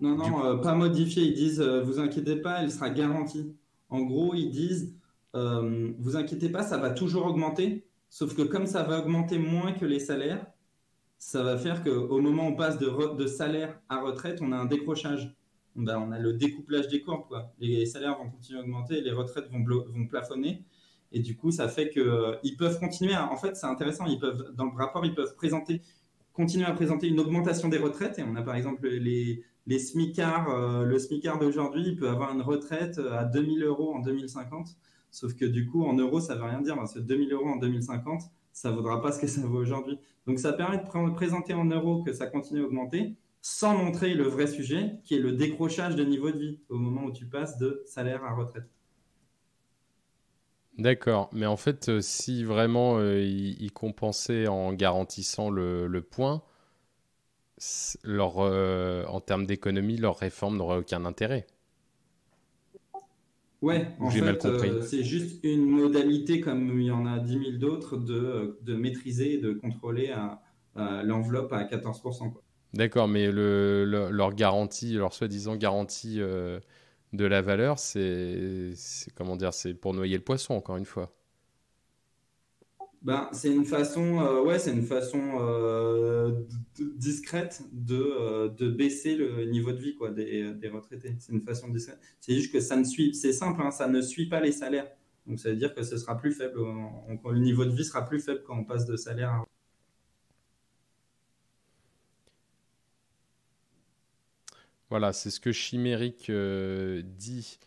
Non, pas modifier. Ils disent, vous inquiétez pas, elle sera garantie. En gros, ils disent, vous inquiétez pas, ça va toujours augmenter. Sauf que comme ça va augmenter moins que les salaires, ça va faire qu'au moment où on passe de salaire à retraite, on a un décrochage. Ben, on a le découplage des courbes, quoi. Les salaires vont continuer à augmenter, les retraites vont plafonner. Et du coup, ça fait qu'ils peuvent continuer en fait, c'est intéressant, dans le rapport, ils peuvent continuer à présenter une augmentation des retraites. Et on a par exemple les smicards, le smicard d'aujourd'hui, il peut avoir une retraite à 2000 euros en 2050. Sauf que du coup, en euros, ça ne veut rien dire, parce que 2000 euros en 2050, ça ne vaudra pas ce que ça vaut aujourd'hui. Donc, ça permet de présenter en euros que ça continue à augmenter, sans montrer le vrai sujet, qui est le décrochage de niveau de vie, au moment où tu passes de salaire à retraite. D'accord. Mais en fait, si vraiment ils compensaient en garantissant le point, en termes d'économie, leur réforme n'aurait aucun intérêt. Ouais, Ou en j'ai mal fait, compris. c'est juste une modalité, comme il y en a 10 000 d'autres, de maîtriser et de contrôler l'enveloppe à 14%, quoi. D'accord, mais leur garantie, leur soi-disant garantie de la valeur, comment dire, c'est pour noyer le poisson, encore une fois. Ben, c'est une façon, ouais, c'est une façon discrète de baisser le niveau de vie, quoi, des retraités. C'est une façon discrète. C'est juste que ça ne suit, c'est simple, hein, ça ne suit pas les salaires. Donc ça veut dire que ce sera plus faible, le niveau de vie sera plus faible quand on passe de salaire à... Voilà, c'est ce que Chimérique dit.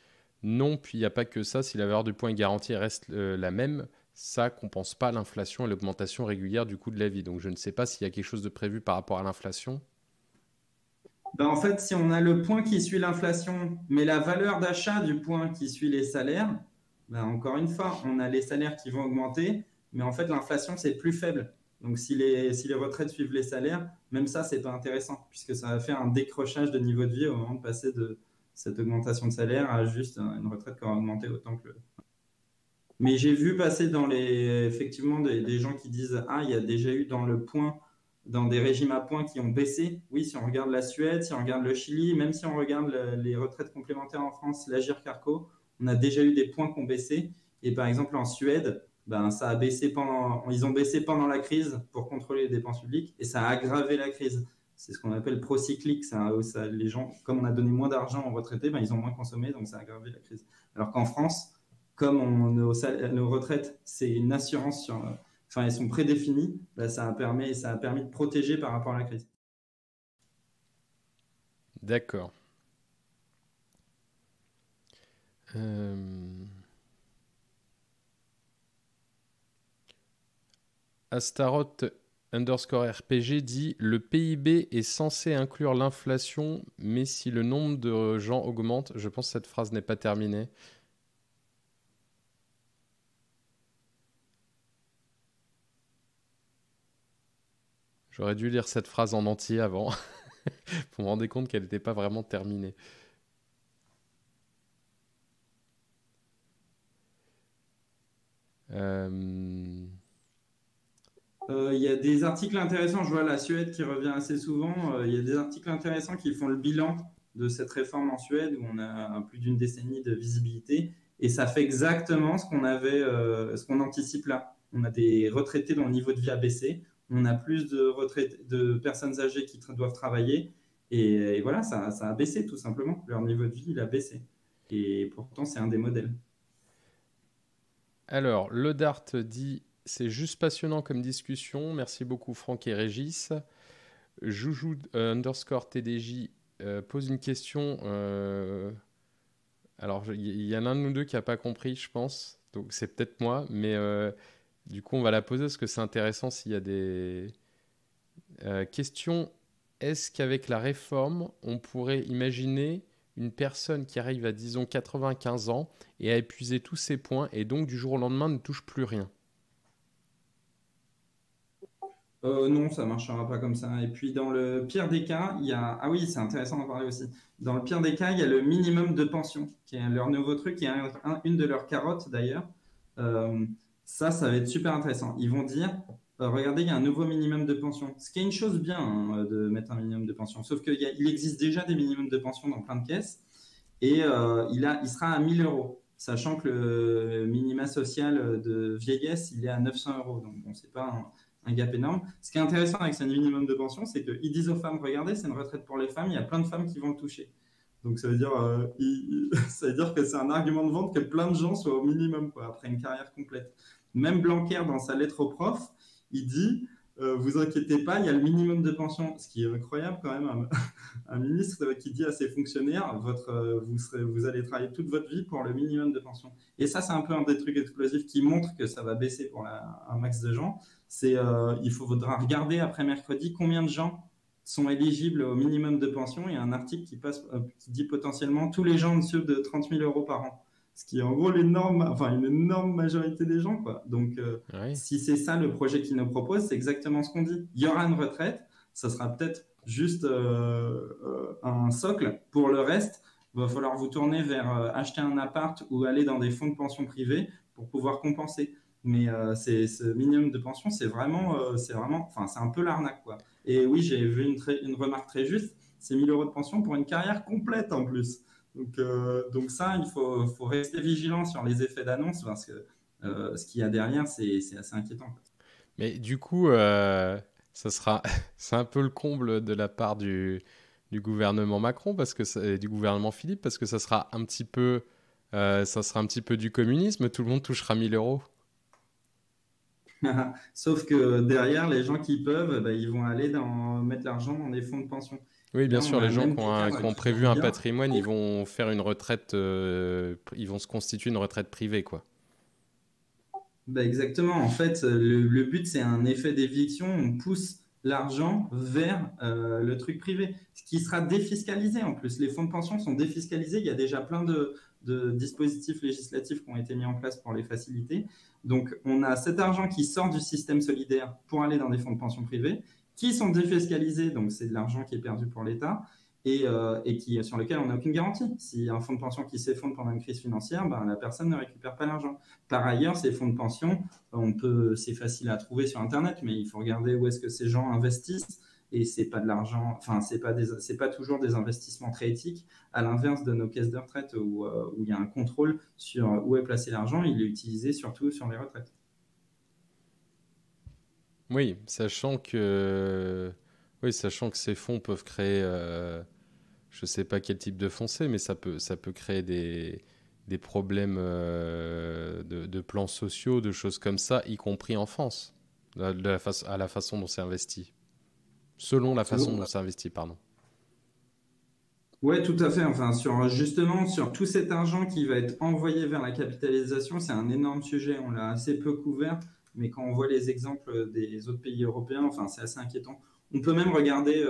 Non, puis il n'y a pas que ça. Si la valeur du point garantie reste la même, ça compense pas l'inflation et l'augmentation régulière du coût de la vie. Donc je ne sais pas s'il y a quelque chose de prévu par rapport à l'inflation. Ben, en fait, si on a le point qui suit l'inflation, mais la valeur d'achat du point qui suit les salaires, ben, encore une fois, on a les salaires qui vont augmenter, mais en fait, l'inflation, c'est plus faible. Donc, si les retraites suivent les salaires, même ça, c'est pas intéressant, puisque ça va faire un décrochage de niveau de vie au moment de passer de cette augmentation de salaire à juste une retraite qui aura augmenté autant que le... Mais j'ai vu passer effectivement des gens qui disent, ah, il y a déjà eu dans le point, dans des régimes à points qui ont baissé. Oui, si on regarde la Suède, si on regarde le Chili, même si on regarde les retraites complémentaires en France, l'Agir Carco, on a déjà eu des points qui ont baissé. Et par exemple, en Suède, ben, ils ont baissé pendant la crise pour contrôler les dépenses publiques et ça a aggravé la crise. C'est ce qu'on appelle procyclique. Les gens, comme on a donné moins d'argent aux retraités, ben, ils ont moins consommé, donc ça a aggravé la crise. Alors qu'en France, comme nos retraites, c'est une assurance enfin, elles sont prédéfinies, bah, ça a permis de protéger par rapport à la crise. D'accord. Euh, Astaroth underscore RPG dit le PIB est censé inclure l'inflation, mais si le nombre de gens augmente, je pense que cette phrase n'est pas terminée. J'aurais dû lire cette phrase en entier avant pour me rendre compte qu'elle n'était pas vraiment terminée. Euh, Il y a des articles intéressants, je vois la Suède qui revient assez souvent. Il y a des articles intéressants qui font le bilan de cette réforme en Suède où on a plus d'une décennie de visibilité et ça fait exactement ce qu'on anticipe là. On a des retraités dont le niveau de vie a baissé, on a plus de personnes âgées qui doivent travailler et voilà, ça a baissé tout simplement. Leur niveau de vie, il a baissé. Et pourtant, c'est un des modèles. Alors, le Dart dit c'est juste passionnant comme discussion. Merci beaucoup Franck et Régis. Joujou underscore TDJ pose une question. Alors, il y en a un de nous deux qui n'a pas compris, je pense. Donc, c'est peut-être moi. Mais du coup, on va la poser parce que c'est intéressant s'il y a des questions. Est-ce qu'avec la réforme, on pourrait imaginer une personne qui arrive à, disons, 95 ans et a épuisé tous ses points et donc du jour au lendemain ne touche plus rien? Non, ça ne marchera pas comme ça. Et puis, dans le pire des cas, il y a... Ah oui, c'est intéressant d'en parler aussi. Dans le pire des cas, il y a le minimum de pension, qui est leur nouveau truc, qui est une de leurs carottes d'ailleurs. Euh, ça va être super intéressant. Ils vont dire, regardez, il y a un nouveau minimum de pension. Ce qui est une chose bien, hein, de mettre un minimum de pension. Sauf qu'il existe déjà des minimums de pension dans plein de caisses. Et il sera à 1 000 euros. Sachant que le minima social de vieillesse, il est à 900 euros. Donc, bon, c'est pas un gap énorme. Ce qui est intéressant avec ce minimum de pension, c'est qu'ils disent aux femmes, regardez, c'est une retraite pour les femmes, il y a plein de femmes qui vont le toucher. Donc ça veut dire, ça veut dire que c'est un argument de vente que plein de gens soient au minimum, quoi, après une carrière complète. Même Blanquer, dans sa lettre au prof, il dit, vous inquiétez pas, il y a le minimum de pension, ce qui est incroyable quand même, un ministre qui dit à ses fonctionnaires, vous allez travailler toute votre vie pour le minimum de pension. Et ça, c'est un peu un des trucs explosifs qui montre que ça va baisser pour un max de gens. Il faudra regarder après mercredi combien de gens sont éligibles au minimum de pension. Il y a un article qui dit potentiellement tous les gens en dessous de 30 000 euros par an. Ce qui est en gros une énorme majorité des gens, quoi. Donc, Oui. si c'est ça le projet qu'ils nous proposent, c'est exactement ce qu'on dit. Il y aura une retraite, ça sera peut-être juste un socle. Pour le reste, il va falloir vous tourner vers acheter un appart ou aller dans des fonds de pension privés pour pouvoir compenser. Mais ce minimum de pension, enfin, c'est un peu l'arnaque, quoi. Et oui, j'ai vu une remarque très juste, c'est 1 000 euros de pension pour une carrière complète en plus. Donc ça, faut rester vigilant sur les effets d'annonce parce que ce qu'il y a derrière, c'est assez inquiétant. Mais du coup, ça sera, c'est un peu le comble de la part du gouvernement Macron et du gouvernement Philippe parce que ça sera un petit peu du communisme. Tout le monde touchera 1 000 euros. Sauf que derrière, les gens qui peuvent, bah, ils vont aller mettre l'argent dans des fonds de pension. Oui, Et bien là, on sûr, a les le gens même délire qui ont qui prévu tombe un bien. patrimoine, ils vont faire une retraite, ils vont se constituer une retraite privée, quoi. Bah, exactement. En fait, le but, c'est un effet d'éviction. On pousse l'argent vers le truc privé, ce qui sera défiscalisé en plus. Les fonds de pension sont défiscalisés. Il y a déjà plein de dispositifs législatifs qui ont été mis en place pour les faciliter. Donc, on a cet argent qui sort du système solidaire pour aller dans des fonds de pension privés, qui sont défiscalisés. Donc, c'est de l'argent qui est perdu pour l'État sur lequel on n'a aucune garantie. Si un fonds de pension qui s'effondre pendant une crise financière, ben, la personne ne récupère pas l'argent. Par ailleurs, ces fonds de pension, c'est facile à trouver sur Internet, mais il faut regarder où est-ce que ces gens investissent. Et c'est pas de l'argent, enfin, c'est pas toujours des investissements très éthiques. À l'inverse de nos caisses de retraite où il y a un contrôle sur où est placé l'argent, il est utilisé surtout sur les retraites. Oui, sachant que ces fonds peuvent créer, je ne sais pas quel type de fonds c'est, mais ça peut créer des problèmes de plans sociaux, de choses comme ça, y compris en France, à la façon dont c'est investi. Selon la façon dont c'est investi, pardon. Ouais, tout à fait. Enfin, justement, sur tout cet argent qui va être envoyé vers la capitalisation, c'est un énorme sujet. On l'a assez peu couvert, mais quand on voit les exemples des autres pays européens, enfin, c'est assez inquiétant. On peut même regarder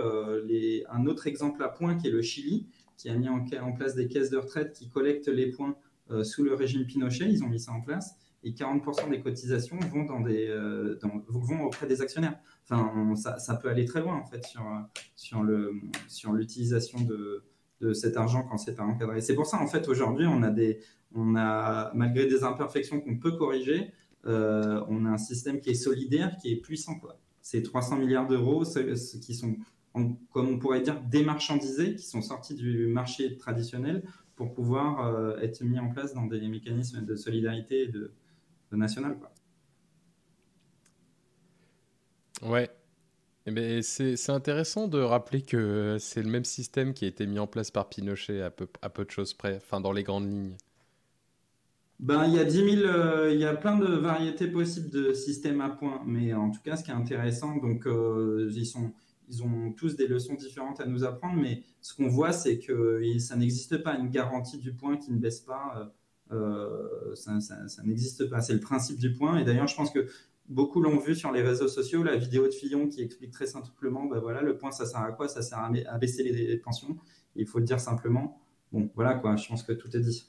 un autre exemple à points qui est le Chili, qui a mis en place des caisses de retraite qui collectent les points sous le régime Pinochet. Ils ont mis ça en place. Et 40% des cotisations vont auprès des actionnaires. Enfin, ça peut aller très loin, en fait, sur l'utilisation de cet argent quand c'est pas encadré. C'est pour ça, en fait, aujourd'hui, malgré des imperfections qu'on peut corriger, on a un système qui est solidaire, qui est puissant, quoi. C'est 300 milliards d'euros qui sont, comme on pourrait dire, démarchandisés, qui sont sortis du marché traditionnel pour pouvoir être mis en place dans des mécanismes de solidarité de national, quoi. Ouais. Eh ben, c'est intéressant de rappeler que c'est le même système qui a été mis en place par Pinochet à peu de choses près, enfin dans les grandes lignes. Ben, il y a 10 000, il y a plein de variétés possibles de systèmes à points, mais en tout cas, ce qui est intéressant, donc ils ont tous des leçons différentes à nous apprendre, mais ce qu'on voit, c'est que ça n'existe pas une garantie du point qui ne baisse pas. Ça n'existe pas. C'est le principe du point. Et d'ailleurs, je pense que beaucoup l'ont vu sur les réseaux sociaux, la vidéo de Fillon qui explique très simplement, ben voilà, le point, ça sert à quoi? Ça sert à baisser les pensions. Il faut le dire simplement. Bon, voilà quoi. Je pense que tout est dit.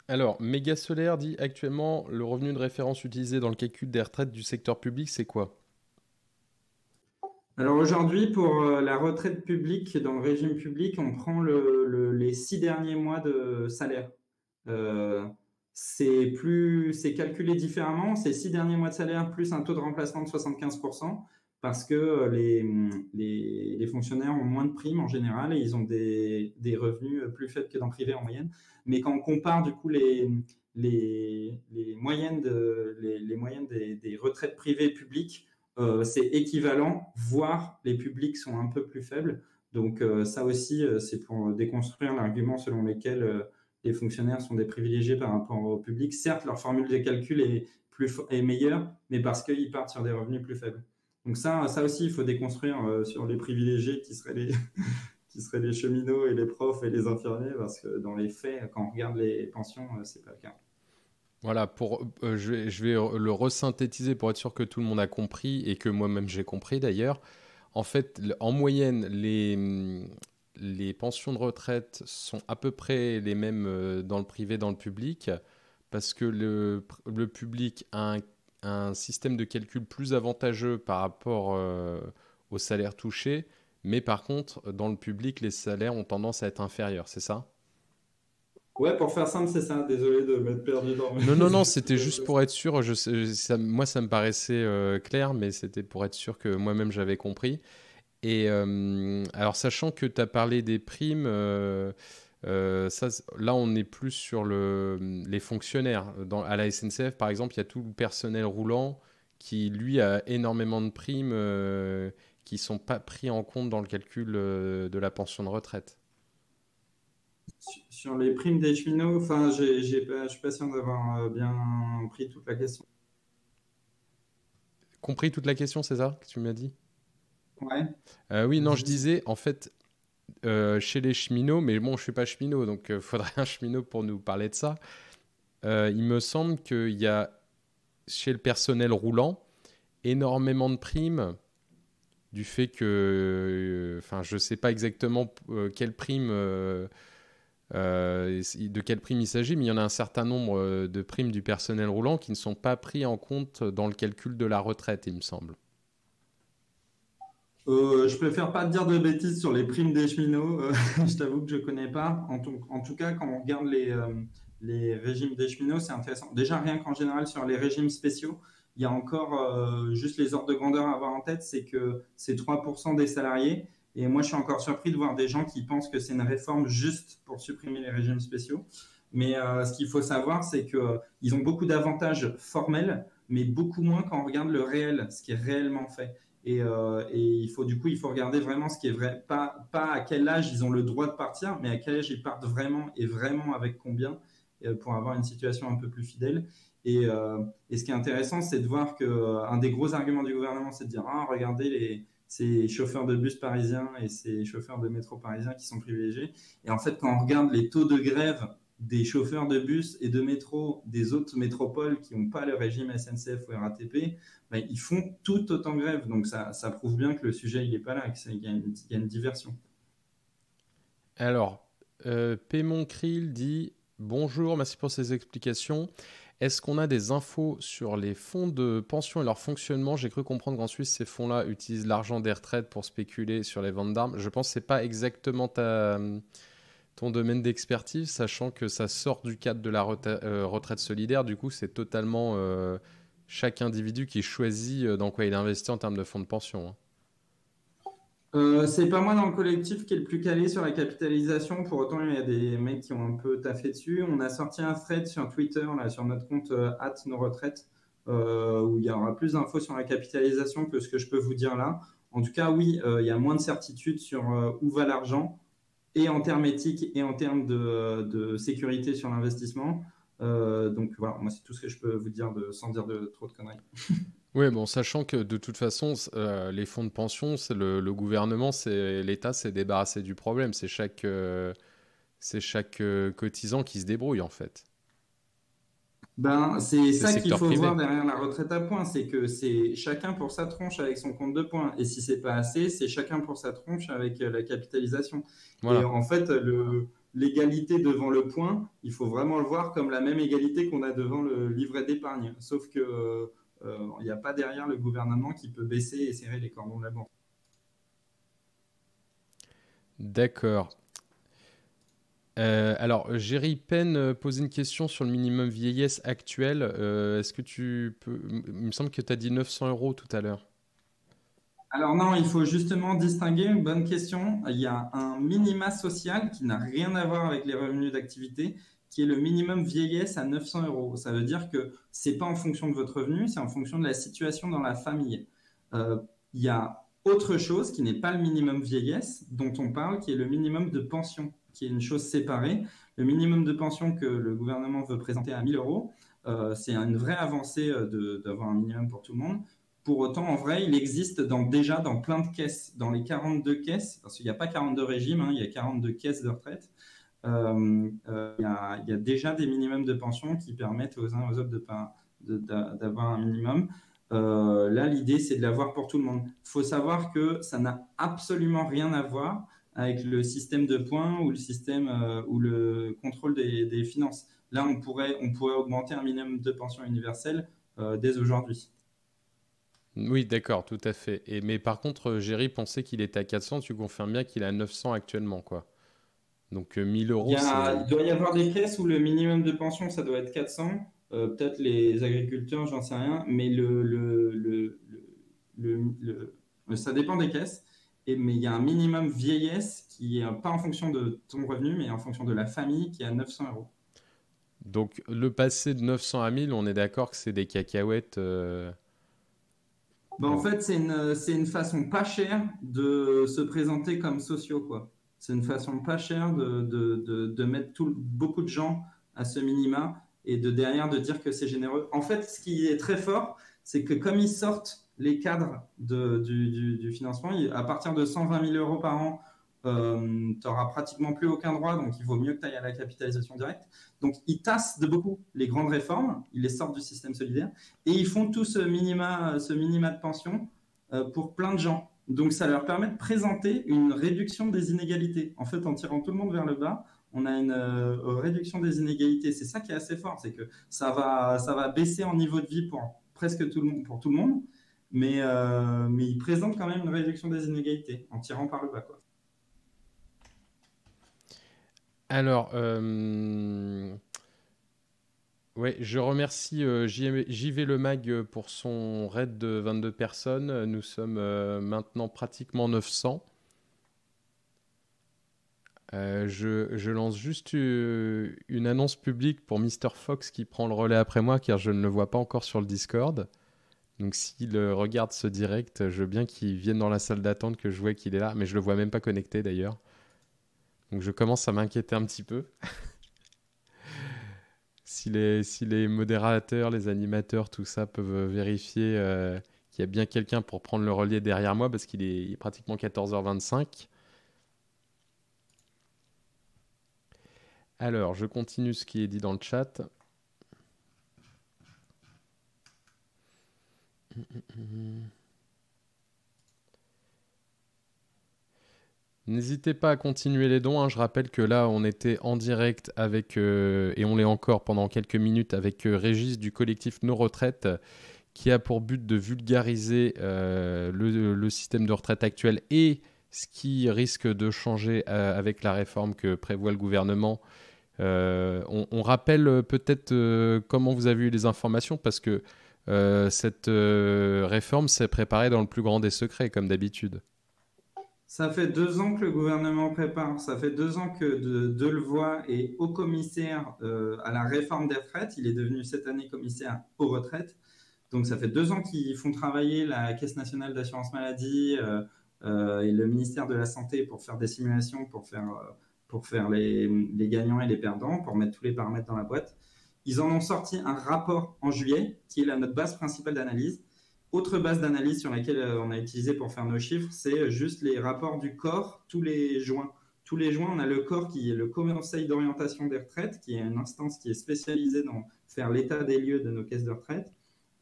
Alors, Méga Solaire dit actuellement le revenu de référence utilisé dans le calcul des retraites du secteur public, c'est quoi? Alors aujourd'hui, pour la retraite publique, dans le régime public, on prend les 6 derniers mois de salaire. Euh, c'est calculé différemment, c'est 6 derniers mois de salaire plus un taux de remplacement de 75%, parce que les fonctionnaires ont moins de primes en général et ils ont des revenus plus faibles que dans le privé en moyenne. Mais quand on compare du coup les moyennes, les moyennes des retraites privées et publiques, c'est équivalent, voire les publics sont un peu plus faibles. Donc ça aussi, c'est pour déconstruire l'argument selon lequel les fonctionnaires sont des privilégiés par rapport au public. Certes, leur formule de calcul est meilleure, mais parce qu'ils partent sur des revenus plus faibles. Donc ça aussi, il faut déconstruire sur les privilégiés qui seraient qui seraient les cheminots et les profs et les infirmiers, parce que dans les faits, quand on regarde les pensions, c'est pas le cas. Voilà, je vais le resynthétiser pour être sûr que tout le monde a compris et que moi-même j'ai compris d'ailleurs. En fait, en moyenne, les pensions de retraite sont à peu près les mêmes dans le privé et dans le public, parce que le public a un système de calcul plus avantageux par rapport au salaire touché, mais par contre, dans le public, les salaires ont tendance à être inférieurs, c'est ça? Ouais, pour faire simple, c'est ça. Désolé de m'être perdu dans Non, non, non, mes c'était juste explications. pour être sûr. Moi, ça me paraissait clair, mais c'était pour être sûr que moi-même j'avais compris. Et alors, sachant que tu as parlé des primes, là, on est plus sur les fonctionnaires. À la SNCF, par exemple, il y a tout le personnel roulant qui, lui, a énormément de primes qui ne sont pas pris en compte dans le calcul de la pension de retraite. Sur les primes des cheminots, enfin, je suis pas sûr d'avoir bien pris toute la question. Compris toute la question, c'est ça que tu m'as dit? Ouais, Oui, non, je vas-y. disais, en fait, chez les cheminots, mais bon, je suis pas cheminot, donc il faudrait un cheminot pour nous parler de ça. Il me semble qu'il y a chez le personnel roulant énormément de primes du fait que, enfin, je sais pas exactement quelle prime, de quelle prime il s'agit, mais il y en a un certain nombre de primes du personnel roulant qui ne sont pas pris en compte dans le calcul de la retraite, il me semble. Je préfère pas te dire de bêtises sur les primes des cheminots. Je t'avoue que je connais pas. En tout cas, quand on regarde les régimes des cheminots, c'est intéressant. Déjà, rien qu'en général, sur les régimes spéciaux, il y a encore juste les ordres de grandeur à avoir en tête, c'est que c'est 3% des salariés. Et moi, je suis encore surpris de voir des gens qui pensent que c'est une réforme juste pour supprimer les régimes spéciaux. Mais ce qu'il faut savoir, c'est qu'ils ont beaucoup d'avantages formels, mais beaucoup moins quand on regarde le réel, ce qui est réellement fait. Et il faut regarder vraiment ce qui est vrai, pas à quel âge ils ont le droit de partir, mais à quel âge ils partent vraiment et vraiment avec combien pour avoir une situation un peu plus fidèle. Et ce qui est intéressant, c'est de voir qu'un des gros arguments du gouvernement, c'est de dire ah, regardez ces chauffeurs de bus parisiens et ces chauffeurs de métro parisiens qui sont privilégiés. Et en fait, quand on regarde les taux de grève des chauffeurs de bus et de métro des autres métropoles qui n'ont pas le régime SNCF ou RATP, ben, ils font tout autant grève. Donc ça prouve bien que le sujet, il n'est pas là, qu'il y a une diversion. Alors, Pémon Krill dit bonjour, merci pour ces explications. Est-ce qu'on a des infos sur les fonds de pension et leur fonctionnement? J'ai cru comprendre qu'en Suisse, ces fonds-là utilisent l'argent des retraites pour spéculer sur les ventes d'armes. Je pense que ce n'est pas exactement ton domaine d'expertise, sachant que ça sort du cadre de la retraite solidaire. Du coup, c'est totalement chaque individu qui choisit dans quoi il investit en termes de fonds de pension, hein. C'est pas moi dans le collectif qui est le plus calé sur la capitalisation. Pour autant, il y a des mecs qui ont un peu taffé dessus. On a sorti un thread sur Twitter, là, sur notre compte @nosretraites, où il y aura plus d'infos sur la capitalisation que ce que je peux vous dire là. En tout cas, oui, il y a moins de certitude sur où va l'argent, et en termes éthiques et en termes de sécurité sur l'investissement. Donc voilà, moi, c'est tout ce que je peux vous dire sans dire de trop de conneries. Oui, bon, sachant que de toute façon, les fonds de pension, c'est le gouvernement, l'État s'est débarrassé du problème. C'est chaque cotisant qui se débrouille, en fait. Ben, c'est C'est le ça qu'il secteur faut voir privé. derrière la retraite à points, c'est que c'est chacun pour sa tronche avec son compte de points. Et si c'est pas assez, c'est chacun pour sa tronche avec la capitalisation. Et Voilà. en fait, l'égalité devant le point, il faut vraiment le voir comme la même égalité qu'on a devant le livret d'épargne. Sauf que il n'y a pas derrière le gouvernement qui peut baisser et serrer les cordons de la banque. D'accord. Alors, Jerry Penn pose une question sur le minimum vieillesse actuel. Est-ce que tu peux... Il me semble que tu as dit 900 euros tout à l'heure. Alors non, il faut justement distinguer, une bonne question. Il y a un minima social qui n'a rien à voir avec les revenus d'activité, qui est le minimum vieillesse à 900 euros. Ça veut dire que c'est pas en fonction de votre revenu, c'est en fonction de la situation dans la famille. Euh, il y a autre chose qui n'est pas le minimum vieillesse dont on parle, qui est le minimum de pension, qui est une chose séparée. Le minimum de pension que le gouvernement veut présenter à 1000 euros, c'est une vraie avancée d'avoir un minimum pour tout le monde. Pour autant, en vrai, il existe déjà dans plein de caisses, dans les 42 caisses, parce qu'il n'y a pas 42 régimes, hein, il y a 42 caisses de retraite. Il y a déjà des minimums de pension qui permettent aux uns et aux autres d'avoir un minimum. Là, l'idée, c'est de l'avoir pour tout le monde. Il faut savoir que ça n'a absolument rien à voir avec le système de points ou le système ou le contrôle des finances. Là, on pourrait augmenter un minimum de pension universelle dès aujourd'hui. Oui, d'accord, tout à fait. Mais par contre, Géry pensait qu'il était à 400, tu confirmes bien qu'il est à 900 actuellement, quoi. Donc 1000 euros, Il c'est... doit y avoir des caisses où le minimum de pension, ça doit être 400. Peut-être les agriculteurs, j'en sais rien, mais ça dépend des caisses. Mais il y a un minimum vieillesse qui est pas en fonction de ton revenu, mais en fonction de la famille qui est à 900 euros. Donc le passé de 900 à 1000, on est d'accord que c'est des cacahuètes En fait, c'est une façon pas chère de se présenter comme sociaux, quoi. C'est une façon pas chère de mettre beaucoup de gens à ce minima et derrière de dire que c'est généreux. En fait, ce qui est très fort, c'est que comme ils sortent les cadres du financement, à partir de 120 000 euros par an, tu n'auras pratiquement plus aucun droit, donc il vaut mieux que tu ailles à la capitalisation directe. Donc, ils tassent de beaucoup les grandes réformes, ils les sortent du système solidaire, et ils font tout ce minima de pension pour plein de gens. Donc, ça leur permet de présenter une réduction des inégalités. En fait, en tirant tout le monde vers le bas, on a une réduction des inégalités. C'est ça qui est assez fort, c'est que ça va baisser en niveau de vie pour presque tout le monde, pour tout le monde, mais ils présentent quand même une réduction des inégalités en tirant par le bas, quoi. Alors, ouais, je remercie JV Le Mag pour son raid de 22 personnes. Nous sommes maintenant pratiquement 900. Je lance juste une annonce publique pour Mister Fox qui prend le relais après moi car je ne le vois pas encore sur le Discord. Donc s'il regarde ce direct, je veux bien qu'il vienne dans la salle d'attente, que je vois qu'il est là, mais je le vois même pas connecté d'ailleurs. Donc je commence à m'inquiéter un petit peu. Si les modérateurs, les animateurs, tout ça peuvent vérifier qu'il y a bien quelqu'un pour prendre le relais derrière moi parce il est pratiquement 14h25. Alors, je continue ce qui est dit dans le chat. N'hésitez pas à continuer les dons, hein. Je rappelle que là, on était en direct avec, et on l'est encore pendant quelques minutes, avec Régis du collectif Nos Retraites, qui a pour but de vulgariser le système de retraite actuel et ce qui risque de changer avec la réforme que prévoit le gouvernement. On rappelle peut-être comment vous avez eu les informations, parce que cette réforme s'est préparée dans le plus grand des secrets, comme d'habitude. Ça fait 2 ans que le gouvernement prépare, ça fait 2 ans que Delevoye est haut commissaire à la réforme des retraites. Il est devenu cette année commissaire aux retraites. Donc ça fait 2 ans qu'ils font travailler la Caisse nationale d'assurance maladie et le ministère de la Santé pour faire des simulations, pour faire les gagnants et les perdants, pour mettre tous les paramètres dans la boîte. Ils en ont sorti un rapport en juillet, qui est notre base principale d'analyse. Autre base d'analyse sur laquelle on a utilisé pour faire nos chiffres, c'est juste les rapports du corps tous les juin. Tous les juin, on a le corps qui est le Conseil d'orientation des retraites, qui est une instance qui est spécialisée dans faire l'état des lieux de nos caisses de retraite.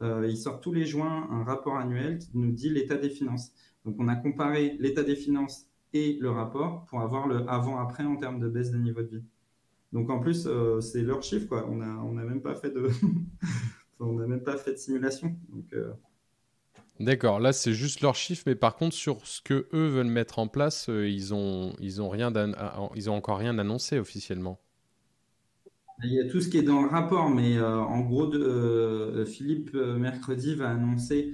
Il sort tous les juin un rapport annuel qui nous dit l'état des finances. Donc, on a comparé l'état des finances et le rapport pour avoir le avant-après en termes de baisse de niveau de vie. Donc, en plus, c'est leur chiffre, quoi. On n'a même pas fait de... on n'a même pas fait de simulation. Donc, D'accord, là c'est juste leurs chiffres, mais par contre sur ce que eux veulent mettre en place, ils ont encore rien annoncé officiellement. il y a tout ce qui est dans le rapport, mais en gros, Philippe, mercredi, va annoncer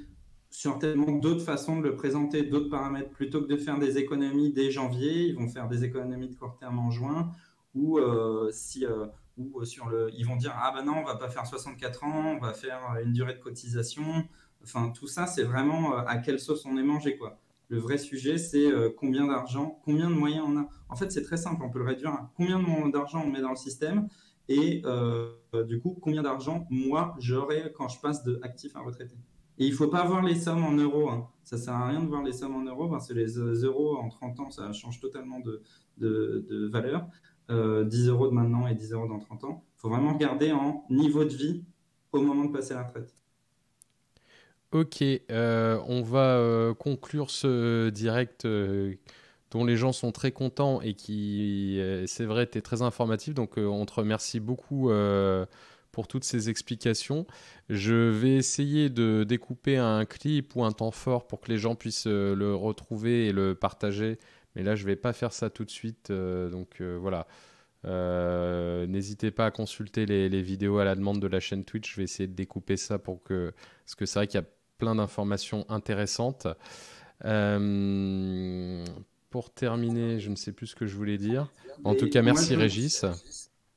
certainement d'autres façons de le présenter, d'autres paramètres. Plutôt que de faire des économies dès janvier, ils vont faire des économies de court terme en juin, ou ils vont dire, ah ben non, on va pas faire 64 ans, on va faire une durée de cotisation. Enfin, tout ça, c'est vraiment à quelle sauce on est mangé, quoi. Le vrai sujet, c'est combien d'argent, combien de moyens on a. En fait, c'est très simple, on peut le réduire à combien d'argent on met dans le système et du coup, combien d'argent, moi, j'aurai quand je passe de actif à retraité. Et il ne faut pas voir les sommes en euros, hein. Ça ne sert à rien de voir les sommes en euros parce que les euros en 30 ans, ça change totalement de valeur. 10 euros de maintenant et 10 euros dans 30 ans. Il faut vraiment regarder en niveau de vie au moment de passer à la retraite. Ok, on va conclure ce direct dont les gens sont très contents et qui, c'est vrai, était très informatif. Donc, on te remercie beaucoup pour toutes ces explications. Je vais essayer de découper un clip ou un temps fort pour que les gens puissent le retrouver et le partager. Mais là, je ne vais pas faire ça tout de suite. Donc, voilà. N'hésitez pas à consulter les vidéos à la demande de la chaîne Twitch. Je vais essayer de découper ça parce que c'est vrai qu'il y a plein d'informations intéressantes. Pour terminer, je ne sais plus ce que je voulais dire. En tout cas, merci Régis.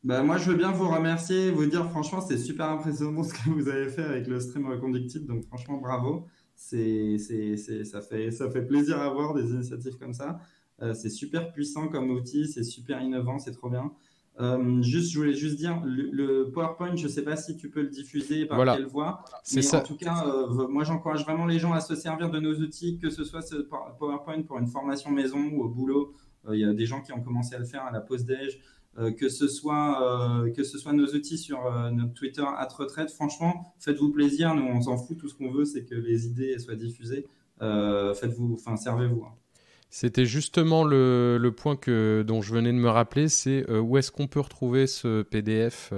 Moi, je veux bien vous remercier, vous dire franchement, c'est super impressionnant ce que vous avez fait avec le stream Reconducted. Donc, franchement, bravo. Ça fait plaisir à voir des initiatives comme ça. C'est super puissant comme outil, c'est super innovant, c'est trop bien. Je voulais juste dire, le PowerPoint, je ne sais pas si tu peux le diffuser par Voilà, quelle voie, c'est mais ça. en tout cas, moi, j'encourage vraiment les gens à se servir de nos outils, que ce soit ce PowerPoint pour une formation maison ou au boulot. Il y a des gens qui ont commencé à le faire à la pause déj. Que ce soit nos outils sur notre Twitter @retraite. Franchement, faites-vous plaisir. Nous, on s'en fout. Tout ce qu'on veut, c'est que les idées soient diffusées. Servez-vous. C'était justement le point dont je venais de me rappeler, c'est où est-ce qu'on peut retrouver ce PDF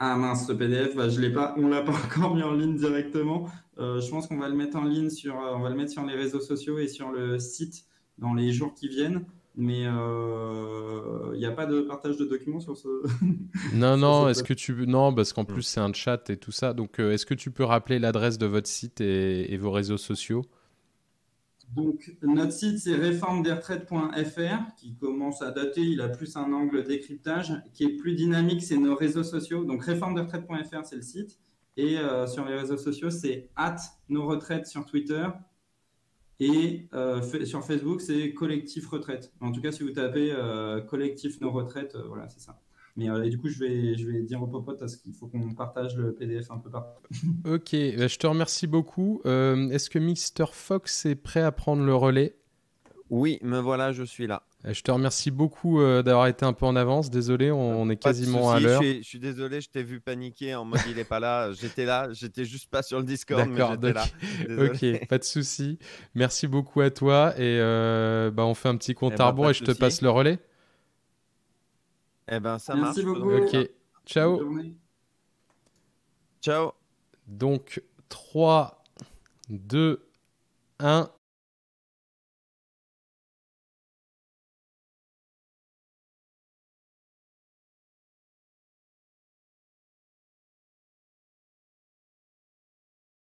Ah mince, ce PDF, je l'ai pas, on l'a pas encore mis en ligne directement. Je pense qu'on va le mettre en ligne on va le mettre sur les réseaux sociaux et sur le site dans les jours qui viennent. Mais il n'y a pas de partage de documents sur ce. Non, sur non, cette non, parce qu'en plus c'est un chat et tout ça. Donc, est-ce que tu peux rappeler l'adresse de votre site et vos réseaux sociaux? Donc, notre site, c'est réformedesretraites.fr qui commence à dater. Il a plus un angle décryptage qui est plus dynamique. C'est nos réseaux sociaux. Donc, réformedesretraites.fr, c'est le site. Et sur les réseaux sociaux, c'est @nosretraites sur Twitter. Et sur Facebook, c'est Collectif Retraite. En tout cas, si vous tapez Collectif Nos Retraites, voilà, c'est ça. Mais et du coup, je vais dire aux popotes parce qu'il faut qu'on partage le PDF un peu partout. Ok, je te remercie beaucoup. Est-ce que Mister Fox est prêt à prendre le relais? Oui, me voilà, je suis là. Je te remercie beaucoup d'avoir été un peu en avance. Désolé, on est Pas de quasiment à souci, l'heure. je suis désolé, je t'ai vu paniquer en mode il est pas là. J'étais juste pas sur le Discord, mais D'accord, j'étais là. Désolé. ok, pas de souci. Merci beaucoup à toi et on fait un petit compte Eh à ben, rebours pas et de je te souci. passe le relais. Eh ben, ça Merci marche, beaucoup. faisons comme Ok, ça. Bonne ciao. journée. Ciao. Donc 3, 2, 1.